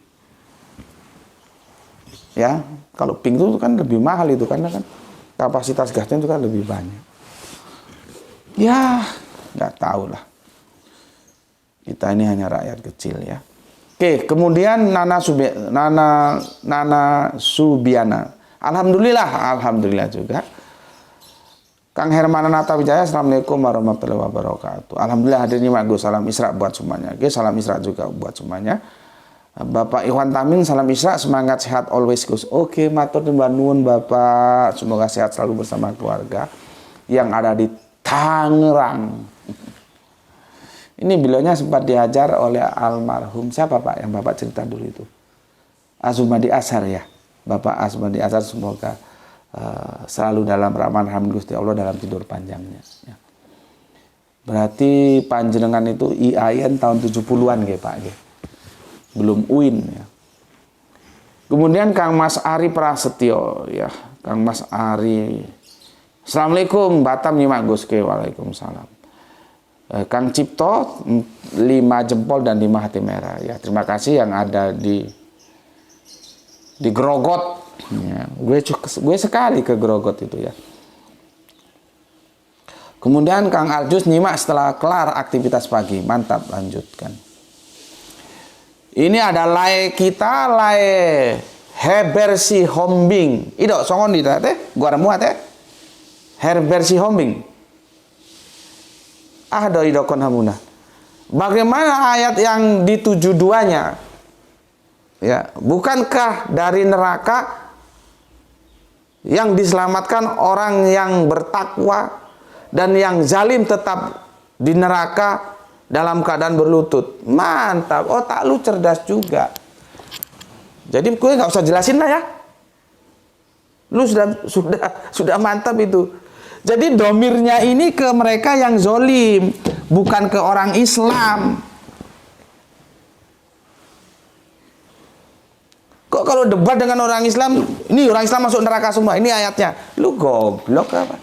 A: Ya, kalau pink itu kan lebih mahal itu karena kan kapasitas gasnya itu kan lebih banyak. Ya, nggak tahu lah. Kita ini hanya rakyat kecil ya. Oke, kemudian Nana Subiana. Alhamdulillah juga. Kang Herman Nata Wijaya, Assalamualaikum warahmatullahi wabarakatuh. Alhamdulillah hadir nyimak Gus, salam Isra buat semuanya. Oke, salam Isra juga buat semuanya. Bapak Iwan Tamin, salam Isra, semangat sehat always Gus. Oke, matur nuwun Bapak, semoga sehat selalu bersama keluarga yang ada di Tangerang. Ini beliaunya sempat diajar oleh almarhum siapa Pak yang Bapak cerita dulu itu? Azumadi Ashar ya. Bapak Azumadi Ashar semoga selalu dalam rahmat Gusti Allah dalam tidur panjangnya ya. Berarti panjenengan itu IAIN tahun 70-an nggih Pak nggih. Belum UIN ya. Kemudian Kang Mas Ari Prasetyo ya, Kang Mas Ari. Assalamualaikum Batam nyimak Gus ke. Waalaikumsalam. Kang Cipto 5 jempol dan 5 hati merah ya. Terima kasih yang ada di Grogot. Ya, gue sekali ke Grogot itu ya. Kemudian Kang Aljus nyimak setelah kelar aktivitas pagi. Mantap, lanjutkan. Ini ada lae kita, lae Herbersi Hombing. Ido songon di teh, gua muat teh. Herbersi Hombing. Do idokon hamuna. Bagaimana ayat yang di 72-nya? Ya, bukankah dari neraka yang diselamatkan orang yang bertakwa dan yang zalim tetap di neraka dalam keadaan berlutut? Mantap, otak lu cerdas juga. Jadi gue nggak usah jelasin lah ya. Lu sudah mantap itu. Jadi domirnya ini ke mereka yang zolim, bukan ke orang Islam. Kok kalau debat dengan orang Islam, ini orang Islam masuk neraka semua, ini ayatnya. Lu goblok apa?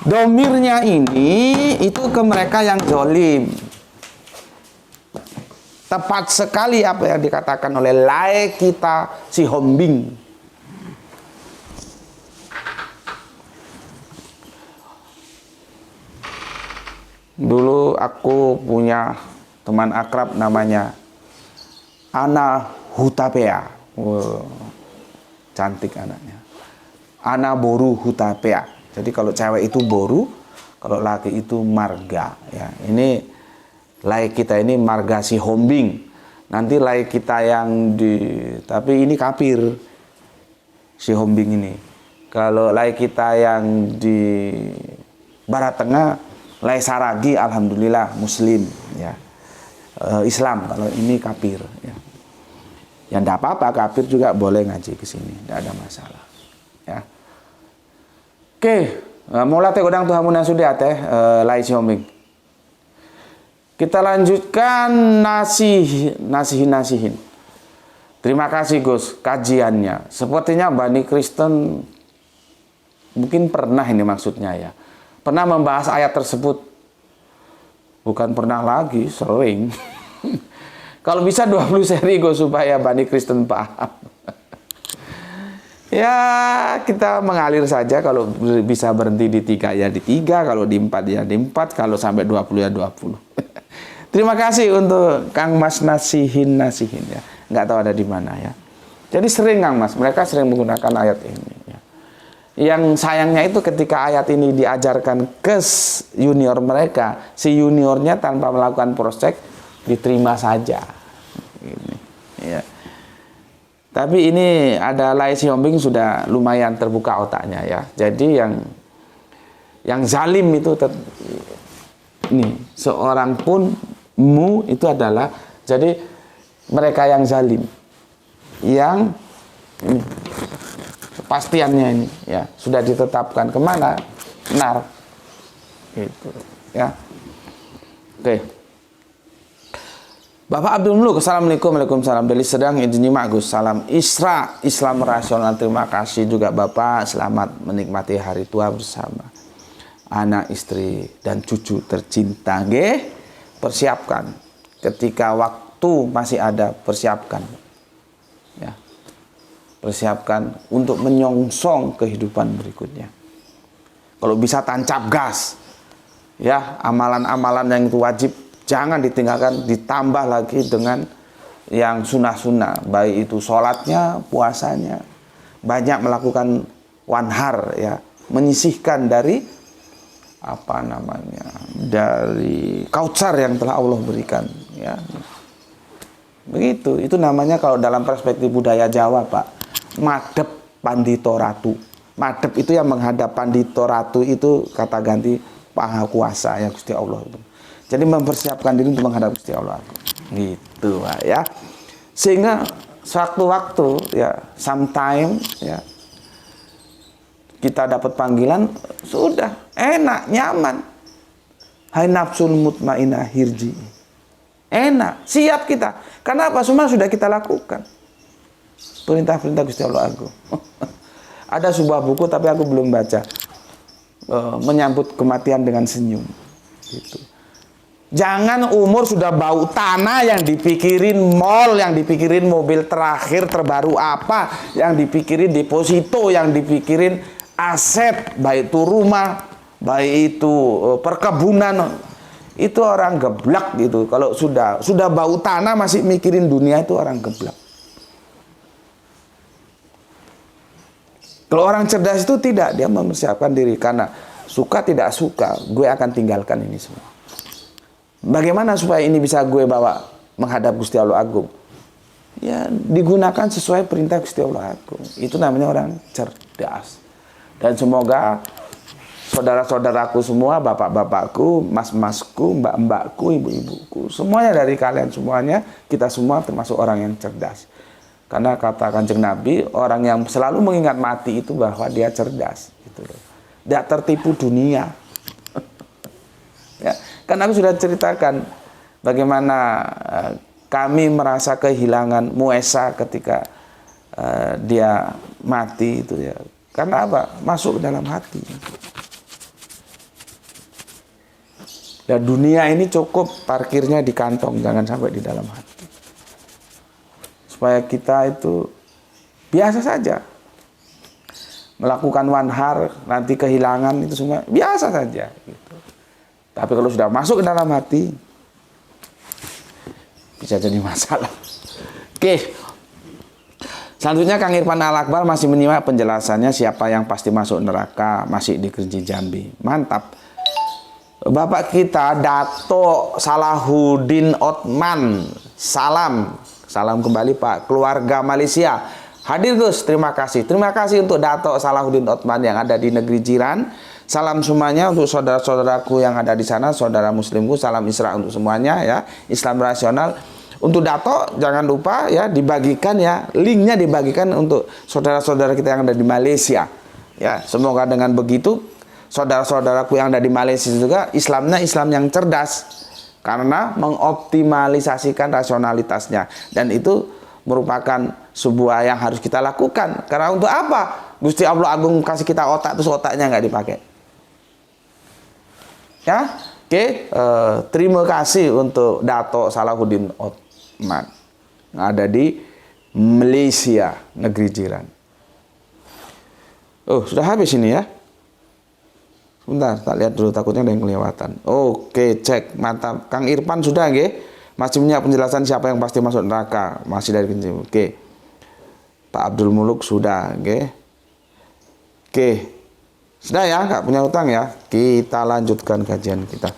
A: Domirnya ini itu ke mereka yang zolim. Tepat sekali apa yang dikatakan oleh lae kita si Hombing. Dulu aku punya teman akrab namanya Ana Hutapea. Wow, cantik anaknya. Ana Boru Hutapea. Jadi kalau cewek itu Boru, kalau laki itu Marga. Ya, ini lai kita ini Marga si Hombing. Nanti lai kita yang tapi ini kafir si Hombing ini. Kalau lai kita yang di Barat Tengah Laisaragi alhamdulillah muslim ya. Islam, kalau ini kafir ya. Ya enggak apa-apa, kafir juga boleh ngaji ke sini, enggak ada masalah. Ya. Oke, mulai teh godang tuh hamun sudah teh lai sioming. Kita lanjutkan nasihin. Terima kasih Gus kajiannya. Sepertinya Bani Kristen mungkin pernah ini maksudnya ya. Pernah membahas ayat tersebut. Bukan pernah lagi, sering. Kalau bisa 20 seri Gus supaya Bani Kristen paham. Ya kita mengalir saja, kalau bisa berhenti di 3 ya di 3, kalau di 4 ya di 4, kalau sampai 20 ya 20. Terima kasih untuk Kang Mas nasihin ya. Nggak tahu ada di mana ya. Jadi sering Kang Mas, mereka sering menggunakan ayat ini ya. Yang sayangnya itu ketika ayat ini diajarkan ke junior mereka, si juniornya tanpa melakukan prospek diterima saja. Ini, ya. Tapi ini ada Lai Siombing sudah lumayan terbuka otaknya ya. Jadi yang zalim itu nih seorang pun mu itu adalah jadi mereka yang zalim, yang ini, kepastiannya ini ya sudah ditetapkan kemana, nar, gitu ya. Oke. Bapak Abdul Muluk, assalamualaikum, waalaikumsalam. Dari sedang nyimak Gus, salam Isra, Islam rasional. Terima kasih juga Bapak, selamat menikmati hari tua bersama anak, istri, dan cucu tercinta. Nggih, persiapkan ketika waktu masih ada, persiapkan ya, persiapkan untuk menyongsong kehidupan berikutnya. Kalau bisa tancap gas ya, amalan-amalan yang itu wajib jangan ditinggalkan, ditambah lagi dengan yang sunnah-sunnah, baik itu sholatnya, puasanya, banyak melakukan wanhar ya, menyisihkan dari apa namanya, dari kautsar yang telah Allah berikan ya. Begitu, itu namanya kalau dalam perspektif budaya Jawa Pak, madep pandito ratu. Madep itu yang menghadap, pandito ratu itu kata ganti paha kuasa ya Gusti Allah itu. Jadi mempersiapkan diri untuk menghadap Gusti Allah. Gitu Pak ya. Sehingga sewaktu-waktu ya, sometime ya, kita dapat panggilan, sudah enak, nyaman. Hai nafsul mutmainah hirji. Enak, siap kita. Karena apa? Semua sudah kita lakukan. Perintah-perintah Gusti Allah Agung. Ada sebuah buku tapi aku belum baca. Menyambut kematian dengan senyum. Gitu. Jangan umur sudah bau tanah yang dipikirin mall, yang dipikirin mobil terakhir terbaru apa, yang dipikirin deposito, yang dipikirin aset, baik itu rumah, baik itu perkebunan. Itu orang geblak gitu. Kalau sudah bau tanah masih mikirin dunia, itu orang geblak. Kalau orang cerdas itu tidak, dia mempersiapkan diri karena suka tidak suka, gue akan tinggalkan ini semua. Bagaimana supaya ini bisa gue bawa menghadap Gusti Allah Agung? Ya digunakan sesuai perintah Gusti Allah Agung. Itu namanya orang cerdas. Dan semoga saudara-saudaraku semua, bapak-bapakku, mas-masku, mbak-mbakku, ibu-ibuku, semuanya dari kalian semuanya, kita semua termasuk orang yang cerdas. Karena kata Kanjeng Nabi, orang yang selalu mengingat mati itu bahwa dia cerdas. Gitu loh. Tidak tertipu dunia. Ya, kan aku sudah ceritakan bagaimana kami merasa kehilangan Muesa ketika dia mati itu ya. Karena apa? Masuk ke dalam hati. Dan dunia ini cukup parkirnya di kantong, jangan sampai di dalam hati. Supaya kita itu biasa saja melakukan wanhar, nanti kehilangan itu semua biasa saja. Gitu. Tapi kalau sudah masuk ke dalam hati, bisa jadi masalah. Oke. Selanjutnya Kang Irfan Al-Akbar masih menyimak penjelasannya siapa yang pasti masuk neraka, masih di Kerinci Jambi. Mantap. Bapak kita Dato Salahuddin Otman. Salam kembali Pak. Keluarga Malaysia. Hadir Gus, terima kasih. Terima kasih untuk Dato Salahuddin Otman yang ada di negeri jiran. Salam semuanya untuk saudara-saudaraku yang ada di sana, saudara muslimku, salam Isra untuk semuanya ya. Islam rasional. Untuk Dato jangan lupa ya dibagikan ya, linknya dibagikan untuk saudara-saudara kita yang ada di Malaysia. Ya, semoga dengan begitu saudara-saudaraku yang ada di Malaysia juga Islamnya Islam yang cerdas karena mengoptimalisasikan rasionalitasnya, dan itu merupakan sebuah yang harus kita lakukan. Karena untuk apa? Gusti Allah Agung kasih kita otak, terus otaknya nggak dipakai. Ya, oke. Terima kasih untuk Dato Salahuddin Othman yang ada di Malaysia, negeri jiran. Oh, sudah habis ini ya. Sebentar, tak lihat dulu, takutnya ada yang kelewatan. Oke, cek, mantap. Kang Irfan sudah nggih? Masih punya penjelasan siapa yang pasti masuk neraka? Masih dari kencing. Oke. Pak Abdul Muluk sudah, nggih. Oke. Sudah ya, nggak punya utang ya. Kita lanjutkan kajian kita.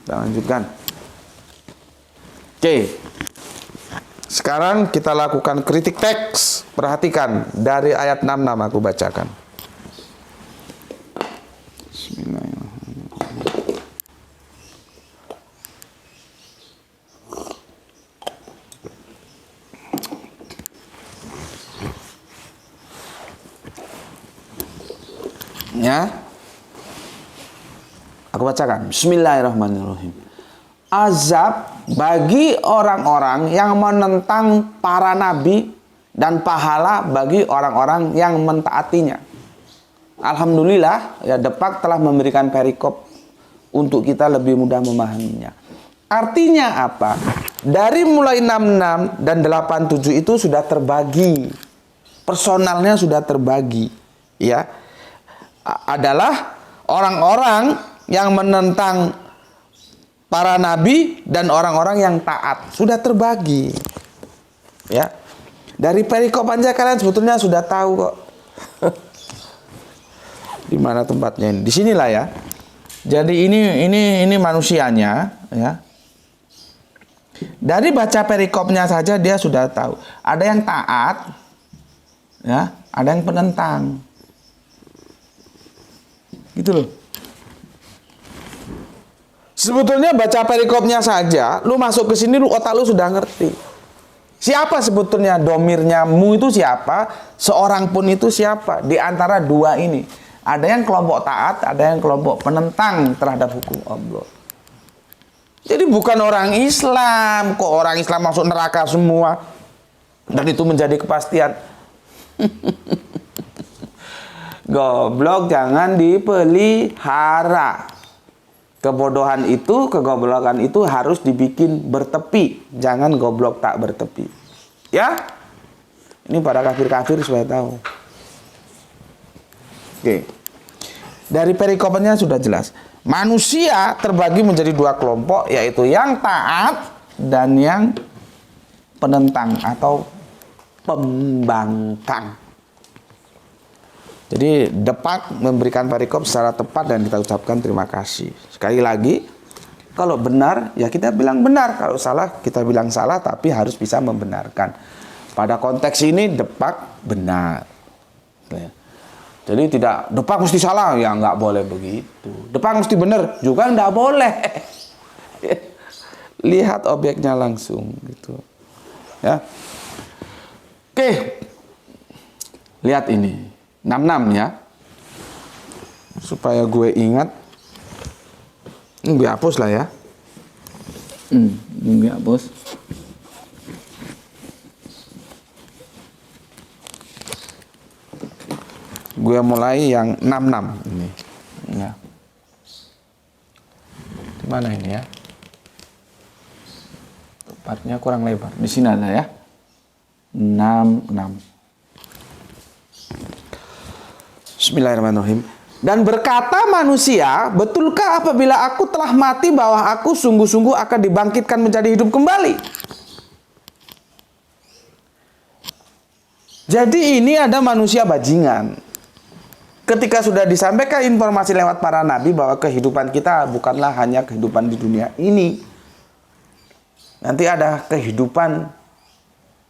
A: Kita lanjutkan. Oke. Sekarang kita lakukan kritik teks. Perhatikan dari ayat 66 aku bacakan. Bismillahirrahmanirrahim. Ya. Aku bacakan. Bismillahirrahmanirrahim. Azab bagi orang-orang yang menentang para nabi dan pahala bagi orang-orang yang mentaatinya. Alhamdulillah ya, Depak telah memberikan perikop untuk kita lebih mudah memahaminya. Artinya apa? Dari mulai 66 dan 87 itu sudah terbagi. Personalnya sudah terbagi, ya. Adalah orang-orang yang menentang para nabi dan orang-orang yang taat, sudah terbagi. Ya. Dari perikop aja kalian sebetulnya sudah tahu kok. Di mana tempatnya ini? Di sinilah ya. Jadi ini manusianya ya. Dari baca perikopnya saja dia sudah tahu. Ada yang taat ya, ada yang penentang. Gitu loh. Sebetulnya baca perikopnya saja, lu masuk ke sini, lu otak lu sudah ngerti. Siapa sebetulnya domirnya, mu itu siapa, seorang pun itu siapa. Di antara dua ini, ada yang kelompok taat, ada yang kelompok penentang terhadap hukum Allah. Jadi bukan orang Islam, kok orang Islam masuk neraka semua, dan itu menjadi kepastian. Goblok jangan dipelihara. Kebodohan itu, kegoblokan itu harus dibikin bertepi. Jangan goblok tak bertepi. Ya? Ini para kafir-kafir supaya tahu. Oke. Dari perikopannya sudah jelas. Manusia terbagi menjadi dua kelompok, yaitu yang taat dan yang penentang atau pembangkang. Jadi Depak memberikan perikop secara tepat dan kita ucapkan terima kasih. Sekali lagi, kalau benar ya kita bilang benar, kalau salah kita bilang salah, tapi harus bisa membenarkan. Pada konteks ini Depak benar. Jadi tidak Depak mesti salah, ya nggak boleh begitu. Depak mesti benar juga nggak boleh. Lihat objeknya langsung gitu. Ya. Oke. Lihat ini. 66 ya. Supaya gue ingat. Gue hapus lah ya. Gue hapus. Gue mulai yang 66 ini. Ya. Di mana ini ya? Tepatnya kurang lebar. Di sini ada ya. 66. Bismillahirrahmanirrahim. Dan berkata manusia, betulkah apabila aku telah mati bahwa aku sungguh-sungguh akan dibangkitkan menjadi hidup kembali? Jadi ini ada manusia bajingan. Ketika sudah disampaikan informasi lewat para nabi bahwa kehidupan kita bukanlah hanya kehidupan di dunia ini. Nanti ada kehidupan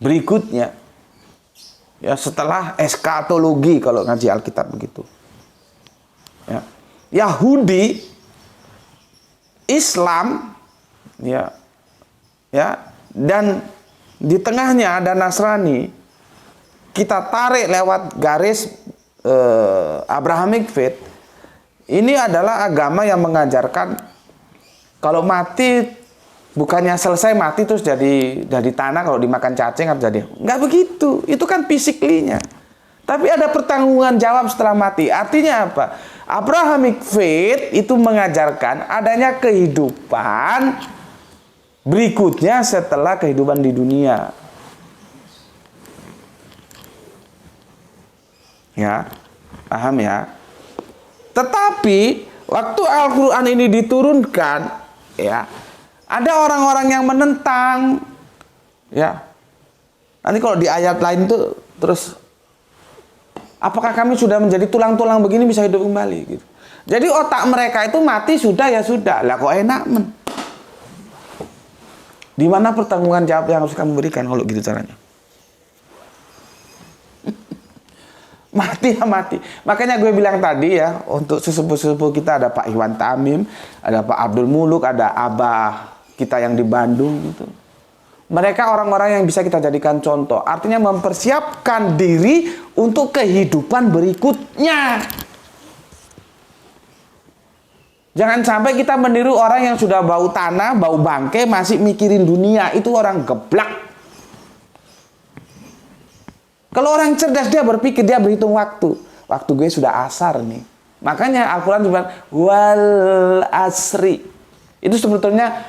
A: berikutnya. Ya, setelah eskatologi kalau ngaji Alkitab begitu. Ya. Yahudi, Islam, ya, dan di tengahnya ada Nasrani. Kita tarik lewat garis Abrahamic faith. Ini adalah agama yang mengajarkan kalau mati bukannya selesai mati terus jadi tanah, kalau dimakan cacing harus jadi. Nggak begitu. Itu kan physically-nya. Tapi ada pertanggungan jawab setelah mati. Artinya apa? Abrahamic faith itu mengajarkan adanya kehidupan berikutnya setelah kehidupan di dunia. Ya, paham ya? Tetapi waktu Al-Quran ini diturunkan, ya, ada orang-orang yang menentang, ya. Nanti kalau di ayat lain tuh terus, apakah kami sudah menjadi tulang-tulang begini bisa hidup kembali? Gitu. Jadi otak mereka itu mati sudah ya sudah. Lah kok enak men? Di mana pertanggungan jawab yang harus kamu berikan kalau gitu caranya? Mati ya mati. Makanya gue bilang tadi ya, untuk sesepuh-sesepuh kita ada Pak Iwan Tamim, ada Pak Abdul Muluk, ada Abah kita yang di Bandung gitu. Mereka orang-orang yang bisa kita jadikan contoh. Artinya mempersiapkan diri untuk kehidupan berikutnya. Jangan sampai kita meniru orang yang sudah bau tanah, bau bangkai, masih mikirin dunia. Itu orang geblak. Kalau orang cerdas dia berpikir, dia berhitung waktu. Waktu gue sudah asar nih. Makanya Al-Quran bilang wal asri. Itu sebetulnya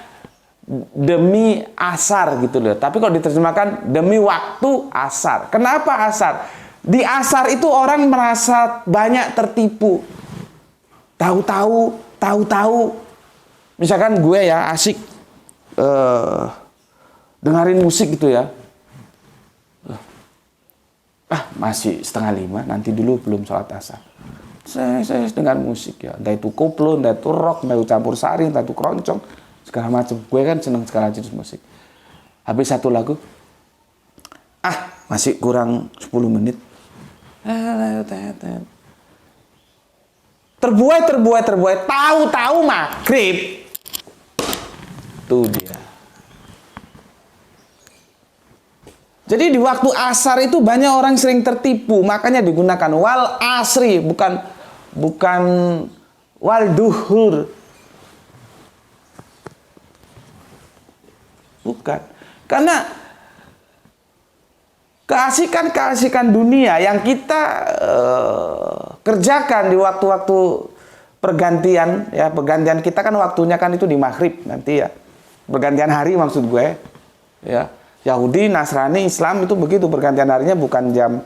A: demi asar gitu loh. Tapi kalau diterjemahkan demi waktu asar. Kenapa asar? Di asar itu orang merasa banyak tertipu. Tahu-tahu. Misalkan gue ya asik dengerin musik gitu ya. Masih 4:30, nanti dulu belum sholat asar. Saya dengar musik ya. Entah itu koplo, entah itu rock, entah itu campur sari, entah itu keroncong. Segala macam. Gue kan seneng segala jenis musik. Habis satu lagu, masih kurang 10 menit. Terbuai. Tahu-tahu maghrib. Tuh dia. Jadi di waktu asar itu banyak orang sering tertipu. Makanya digunakan wal asri, bukan wal duhur. Bukan. Karena keasikan dunia yang kita kerjakan di waktu-waktu pergantian, ya pergantian kita kan waktunya kan itu di maghrib nanti ya. Pergantian hari maksud gue, ya. Yahudi, Nasrani, Islam itu begitu pergantian harinya bukan jam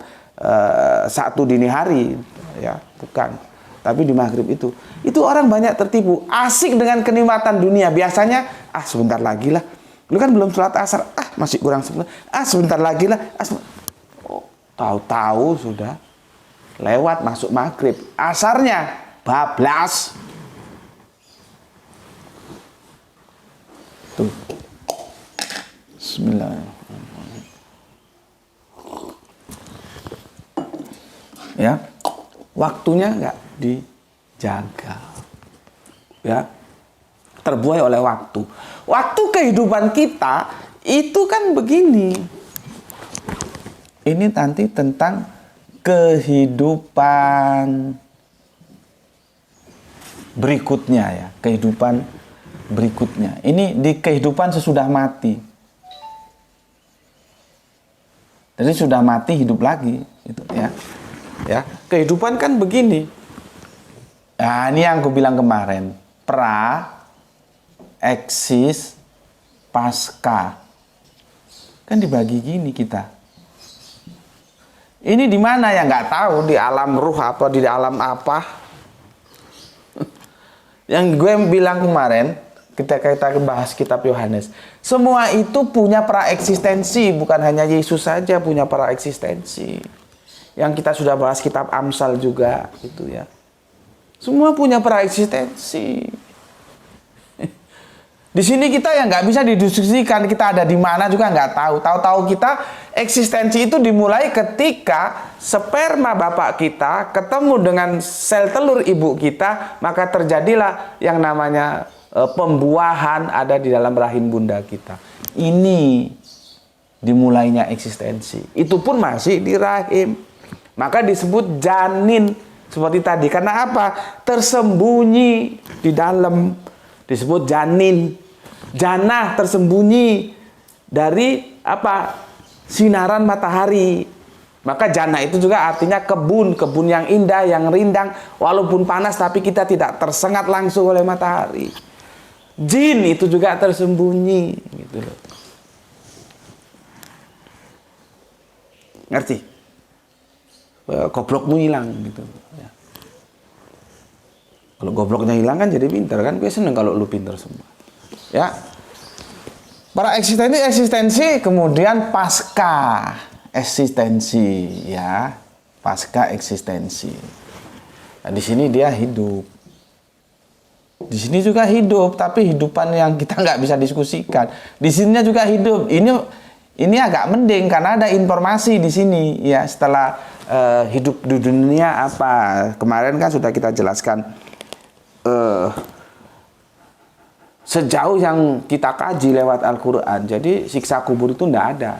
A: 1 dini hari, ya bukan. Tapi di maghrib itu orang banyak tertipu, asik dengan kenikmatan dunia. Biasanya sebentar lagi lah, lu kan belum sholat asar, masih kurang sebentar, sebentar lagi lah, tahu-tahu sudah lewat masuk maghrib, asarnya bablas. Tuh. Bismillahirrahmanirrahim. Ya, waktunya nggak dijaga. Ya, terbuai oleh waktu. Waktu kehidupan kita itu kan begini. Ini nanti tentang kehidupan berikutnya ya, kehidupan berikutnya. Ini di kehidupan sesudah mati. Jadi sudah mati hidup lagi gitu ya. Ya, kehidupan kan begini. Nah, ini yang aku bilang kemarin, pra, eksis, pasca. Kan dibagi gini kita. Ini di mana ya nggak tahu, di alam ruh apa di alam apa. Yang gue bilang kemarin ketika kita bahas kitab Yohanes, semua itu punya praeksistensi, bukan hanya Yesus saja punya praeksistensi. Yang kita sudah bahas kitab Amsal juga itu ya. Semua punya praeksistensi. Di sini kita yang nggak bisa didiskusikan, kita ada di mana juga nggak tahu. Tahu-tahu kita Eksistensi itu dimulai ketika sperma bapak kita ketemu dengan sel telur ibu kita, maka terjadilah yang namanya pembuahan ada di dalam rahim bunda kita. Ini dimulainya eksistensi. Itu pun masih di rahim. Maka disebut janin seperti tadi. Karena apa? Tersembunyi di dalam. Disebut janin. Jannah tersembunyi dari apa? Sinaran matahari. Maka jannah itu juga artinya kebun yang indah, yang rindang, walaupun panas tapi kita tidak tersengat langsung oleh matahari. Jin itu juga tersembunyi, gitu loh. Ngerti? Goblokmu hilang, gitu. Ya. Kalau gobloknya hilang kan jadi pintar kan? Gue seneng kalau lu pintar semua. Ya. Para eksistensi kemudian pasca eksistensi, ya, pasca eksistensi. Nah, di sini dia hidup, di sini juga hidup, tapi hidupan yang kita nggak bisa diskusikan. Di sininya juga hidup. Ini agak mending karena ada informasi di sini, ya. Setelah hidup di dunia apa? Kemarin kan sudah kita jelaskan. Sejauh yang kita kaji lewat Al-Quran, jadi siksa kubur itu tidak ada.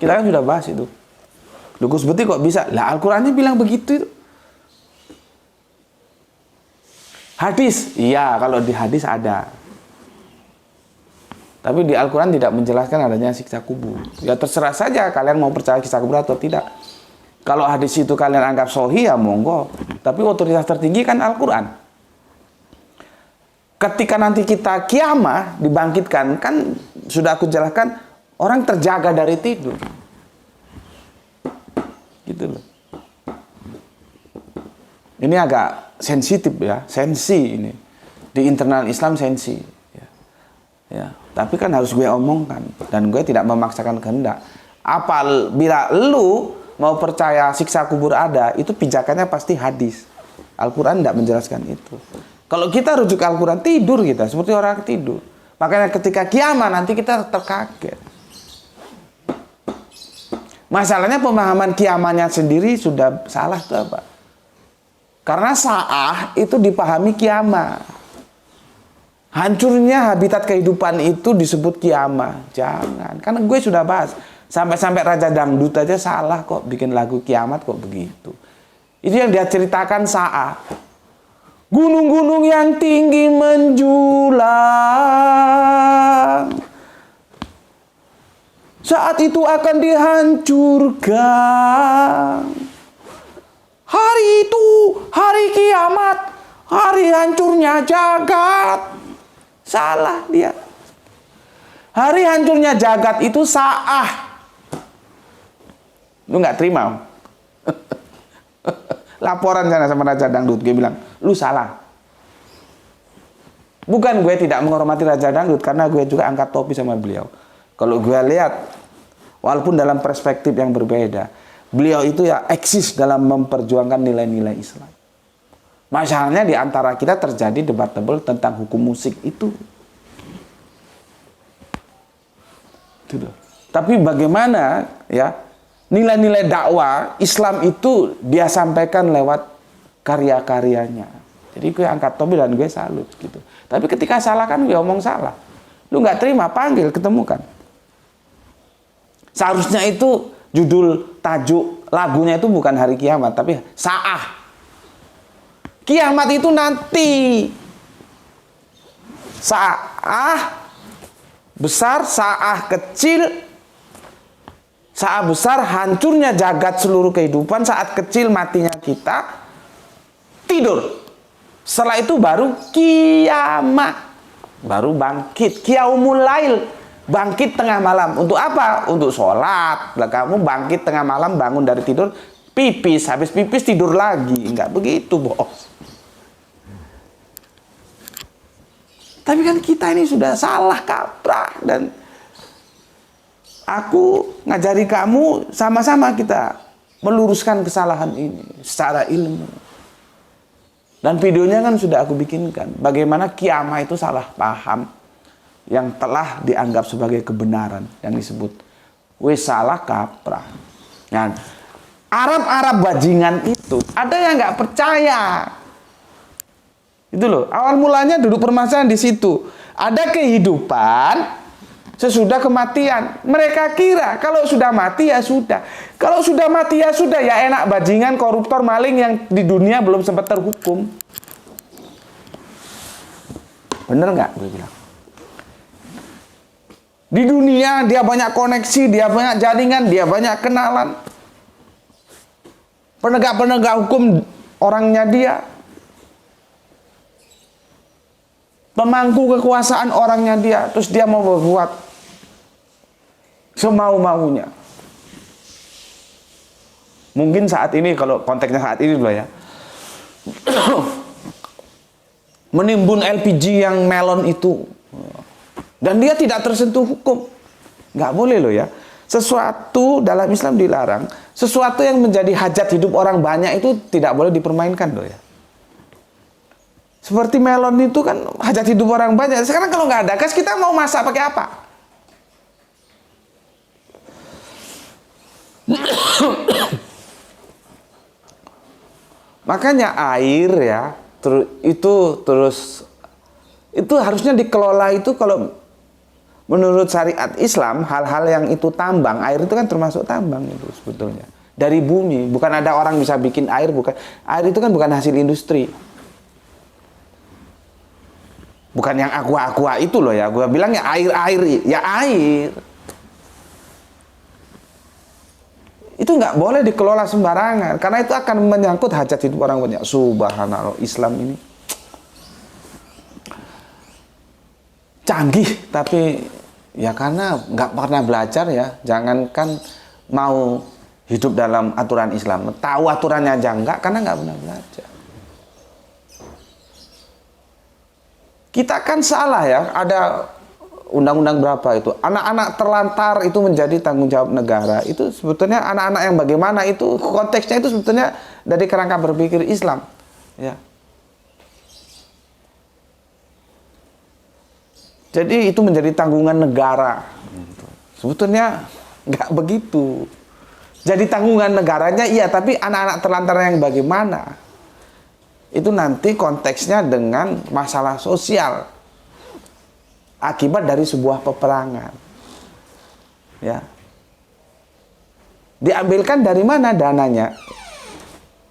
A: Kita kan sudah bahas itu. Dukus beti kok bisa? Lah Al-Qurannya bilang begitu itu. Hadis, iya kalau di hadis ada. Tapi di Al-Quran tidak menjelaskan adanya siksa kubur. Ya terserah saja kalian mau percaya siksa kubur atau tidak. Kalau hadis itu kalian anggap sahih ya monggo. Tapi otoritas tertinggi kan Al-Quran. Ketika nanti kita kiamah dibangkitkan, kan sudah aku jelaskan orang terjaga dari tidur. Gitu loh. Ini agak sensitif ya, sensi ini. Di internal Islam sensi. Ya. Tapi kan harus gue omongkan dan gue tidak memaksakan kehendak. Bila lu mau percaya siksa kubur ada, itu pijakannya pasti hadis. Al-Quran tidak menjelaskan itu. Kalau kita rujuk Al-Quran, tidur kita seperti orang tidur. Makanya ketika kiamat nanti kita terkaget. Masalahnya pemahaman kiamatnya sendiri sudah salah tuh apa? Karena sa'ah itu dipahami kiamat. Hancurnya habitat kehidupan itu disebut kiamat. Jangan. Karena gue sudah bahas. Sampai-sampai Raja Dangdut aja salah kok bikin lagu kiamat kok begitu. Itu yang dia ceritakan sa'ah. Gunung-gunung yang tinggi menjulang. Saat itu akan dihancurkan. Hari itu, hari kiamat, hari hancurnya jagat. Salah dia. Hari hancurnya jagat itu sa'ah. Lu nggak terima? Laporan sana sama Raja Dangdut, gue bilang, lu salah. Bukan gue tidak menghormati Raja Dangdut, karena gue juga angkat topi sama beliau. Kalau gue lihat, walaupun dalam perspektif yang berbeda, beliau itu ya eksis dalam memperjuangkan nilai-nilai Islam. Masalahnya di antara kita terjadi debatable tentang hukum musik itu. Tapi bagaimana ya nilai-nilai dakwah Islam itu dia sampaikan lewat karya-karyanya. Jadi gue angkat topi dan gue salut gitu. Tapi ketika salah kan gue omong salah. Lu nggak terima, panggil, ketemukan. Seharusnya itu judul tajuk lagunya itu bukan hari kiamat, tapi sa'ah. Kiamat itu nanti. Sa'ah besar, sa'ah kecil. Saat besar hancurnya jagat seluruh kehidupan, saat kecil matinya kita, tidur. Setelah itu baru kiamat, baru bangkit. Qiyaumul lail, bangkit tengah malam. Untuk apa? Untuk sholat. Lah kamu bangkit tengah malam, bangun dari tidur, pipis, habis pipis tidur lagi. Enggak begitu, bos. Tapi kan kita ini sudah salah kaprah dan aku ngajari kamu sama-sama kita meluruskan kesalahan ini secara ilmu. Dan videonya kan sudah aku bikinkan. Bagaimana kiamat itu salah paham. yang telah dianggap sebagai kebenaran yang disebut wis salah kaprah. Nah, Arab-Arab bajingan itu ada yang nggak percaya. Itu loh, awal mulanya duduk permasalahan di situ. Ada kehidupan sesudah kematian. Mereka kira kalau sudah mati ya sudah. Kalau sudah mati ya sudah, ya enak bajingan koruptor maling yang di dunia belum sempat terhukum. Bener nggak gue bilang? Di dunia dia banyak koneksi, dia banyak jaringan, dia banyak kenalan. Penegak-penegak hukum orangnya dia. Pemangku kekuasaan orangnya dia. Terus dia mau berbuat semau-maunya. Mungkin saat ini, kalau konteksnya saat ini dulu ya, menimbun LPG yang melon itu, dan dia tidak tersentuh hukum. Nggak boleh loh ya. Sesuatu dalam Islam dilarang. Sesuatu yang menjadi hajat hidup orang banyak itu tidak boleh dipermainkan loh ya. Seperti melon itu kan hajat hidup orang banyak. Sekarang kalau nggak ada gas, kita mau masak pakai apa? Makanya air ya, itu harusnya dikelola itu, kalau menurut syariat Islam, hal-hal yang itu tambang, air itu kan termasuk tambang itu sebetulnya. Dari bumi, bukan ada orang bisa bikin air, bukan. Air itu kan bukan hasil industri. Bukan yang aqua itu loh ya, gue bilangnya air, ya air. Itu nggak boleh dikelola sembarangan, karena itu akan menyangkut hajat hidup orang banyak. Subhanallah, Islam ini canggih, tapi ya karena nggak pernah belajar ya. Jangankan mau hidup dalam aturan Islam, tahu aturannya aja enggak, karena nggak pernah belajar. Kita kan salah ya, ada undang-undang berapa itu, anak-anak terlantar itu menjadi tanggung jawab negara. Itu sebetulnya anak-anak yang bagaimana, itu konteksnya itu sebetulnya dari kerangka berpikir Islam ya. Jadi itu menjadi tanggungan negara. Sebetulnya nggak begitu. Jadi tanggungan negaranya iya, tapi anak-anak terlantar yang bagaimana, itu nanti konteksnya dengan masalah sosial akibat dari sebuah peperangan ya. Diambilkan dari mana dananya,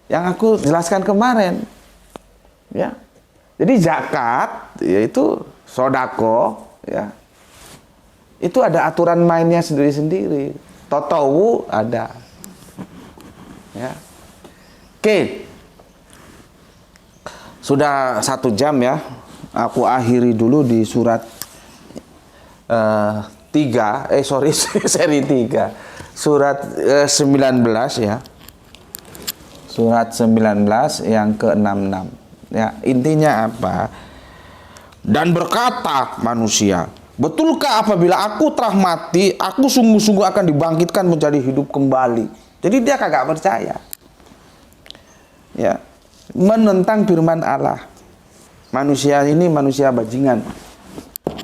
A: yang aku jelaskan kemarin ya. Jadi zakat yaitu sodako ya, itu ada aturan mainnya sendiri-sendiri. Totowu ada ya. Oke, sudah 1 jam ya, aku akhiri dulu di surat 3, seri 3, surat 19 ya, surat 19 yang ke-66 ya. Intinya apa? Dan berkata manusia, betulkah apabila aku telah mati, aku sungguh-sungguh akan dibangkitkan menjadi hidup kembali. Jadi dia kagak percaya ya, menentang firman Allah. Manusia ini manusia bajingan.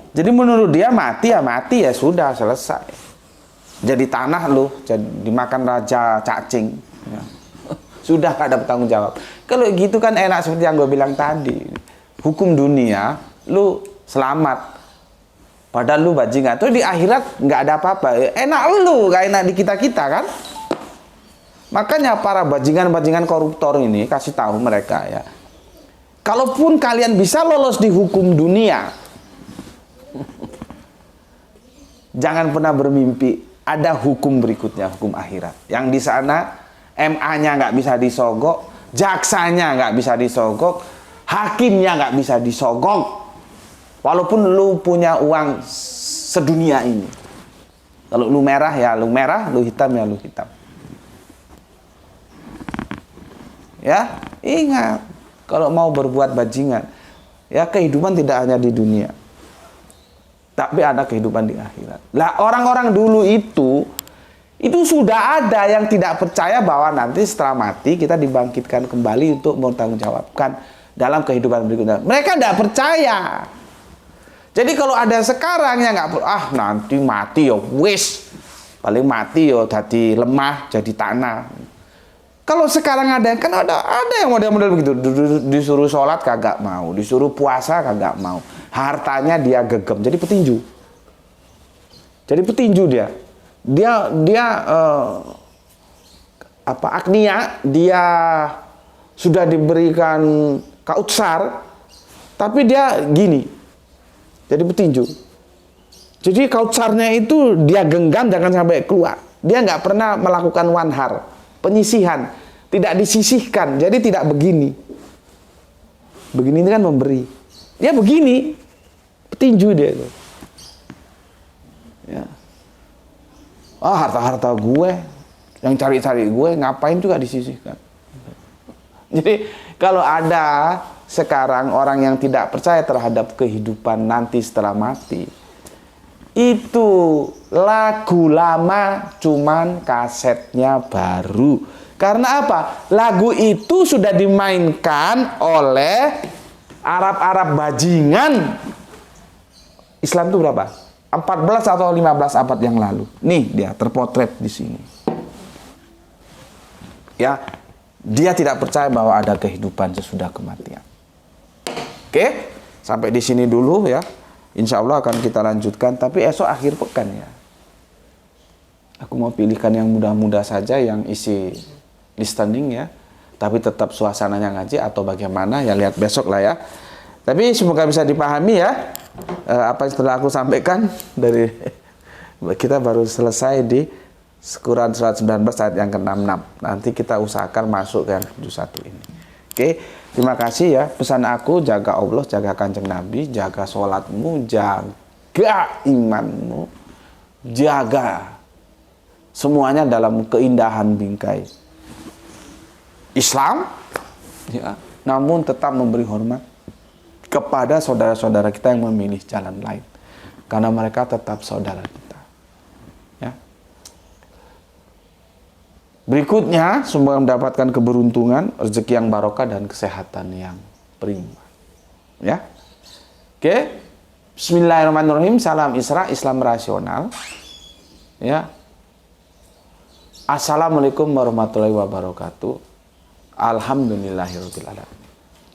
A: Jadi menurut dia mati ya sudah, selesai. Jadi tanah lu, jadi dimakan raja cacing ya. Sudah gak ada bertanggung jawab. Kalau gitu kan enak, seperti yang gue bilang tadi. Hukum dunia lu selamat, padahal lu bajingan. Terus di akhirat nggak ada apa-apa. Enak lu, gak enak di kita-kita kan. Makanya para bajingan-bajingan koruptor ini, kasih tahu mereka ya, kalaupun kalian bisa lolos di hukum dunia, jangan pernah bermimpi ada hukum berikutnya, hukum akhirat. Yang di sana MA-nya nggak bisa disogok, jaksanya nggak bisa disogok, hakimnya nggak bisa disogok, walaupun lu punya uang sedunia ini. Kalau lu merah ya lu merah, lu hitam ya lu hitam. Ya, ingat, kalau mau berbuat bajingan, ya kehidupan tidak hanya di dunia, tapi ada kehidupan di akhirat. Lah orang-orang dulu itu sudah ada yang tidak percaya bahwa nanti setelah mati kita dibangkitkan kembali untuk bertanggung jawabkan dalam kehidupan berikutnya. Mereka tidak percaya. Jadi kalau ada sekarang yang nggak nanti mati ya wis, paling mati ya jadi lemah, jadi tanah. Kalau sekarang ada kan ada yang model-model begitu, disuruh sholat kagak mau, disuruh puasa kagak mau, hartanya dia gegem, jadi petinju. Jadi petinju dia agnia, dia sudah diberikan kautsar, tapi dia gini, jadi petinju. Jadi kautsarnya itu dia genggam jangan sampai keluar. Dia nggak pernah melakukan wanhar, penyisihan, tidak disisihkan, jadi tidak begini. Begini ini kan memberi. Dia begini, petinju dia itu. Ya. Harta-harta gue, yang cari-cari gue, ngapain juga disisihkan. Jadi kalau ada sekarang orang yang tidak percaya terhadap kehidupan nanti setelah mati, itu lagu lama cuman kasetnya baru. Karena apa? Lagu itu sudah dimainkan oleh Arab-Arab bajingan. Islam itu berapa? 14 atau 15 abad yang lalu. Nih dia terpotret di sini. Ya, dia tidak percaya bahwa ada kehidupan sesudah kematian. Oke, sampai di sini dulu ya. Insya Allah akan kita lanjutkan. Tapi esok akhir pekan ya. Aku mau pilihkan yang mudah-mudah saja, yang isi listening ya. Tapi tetap suasananya ngaji atau bagaimana ya, lihat besok lah ya. Tapi semoga bisa dipahami ya. Apa yang telah aku sampaikan dari kita baru selesai di Quran surat 19 ayat yang ke-66. Nanti kita usahakan masuk ke yang 71 ini. Oke, terima kasih ya. Pesan aku, jaga Allah, jaga Kanjeng Nabi, jaga sholatmu, jaga imanmu, jaga semuanya dalam keindahan bingkai Islam ya, namun tetap memberi hormat kepada saudara-saudara kita yang memilih jalan lain, karena mereka tetap saudara kita ya. Berikutnya, semoga mendapatkan keberuntungan, rezeki yang barokah dan kesehatan yang prima ya. Oke, bismillahirrahmanirrahim. Salam Isra, Islam rasional ya. Assalamualaikum warahmatullahi wabarakatuh. Alhamdulillahirabbil alamin.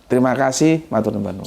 A: Terima kasih, matur nuwun.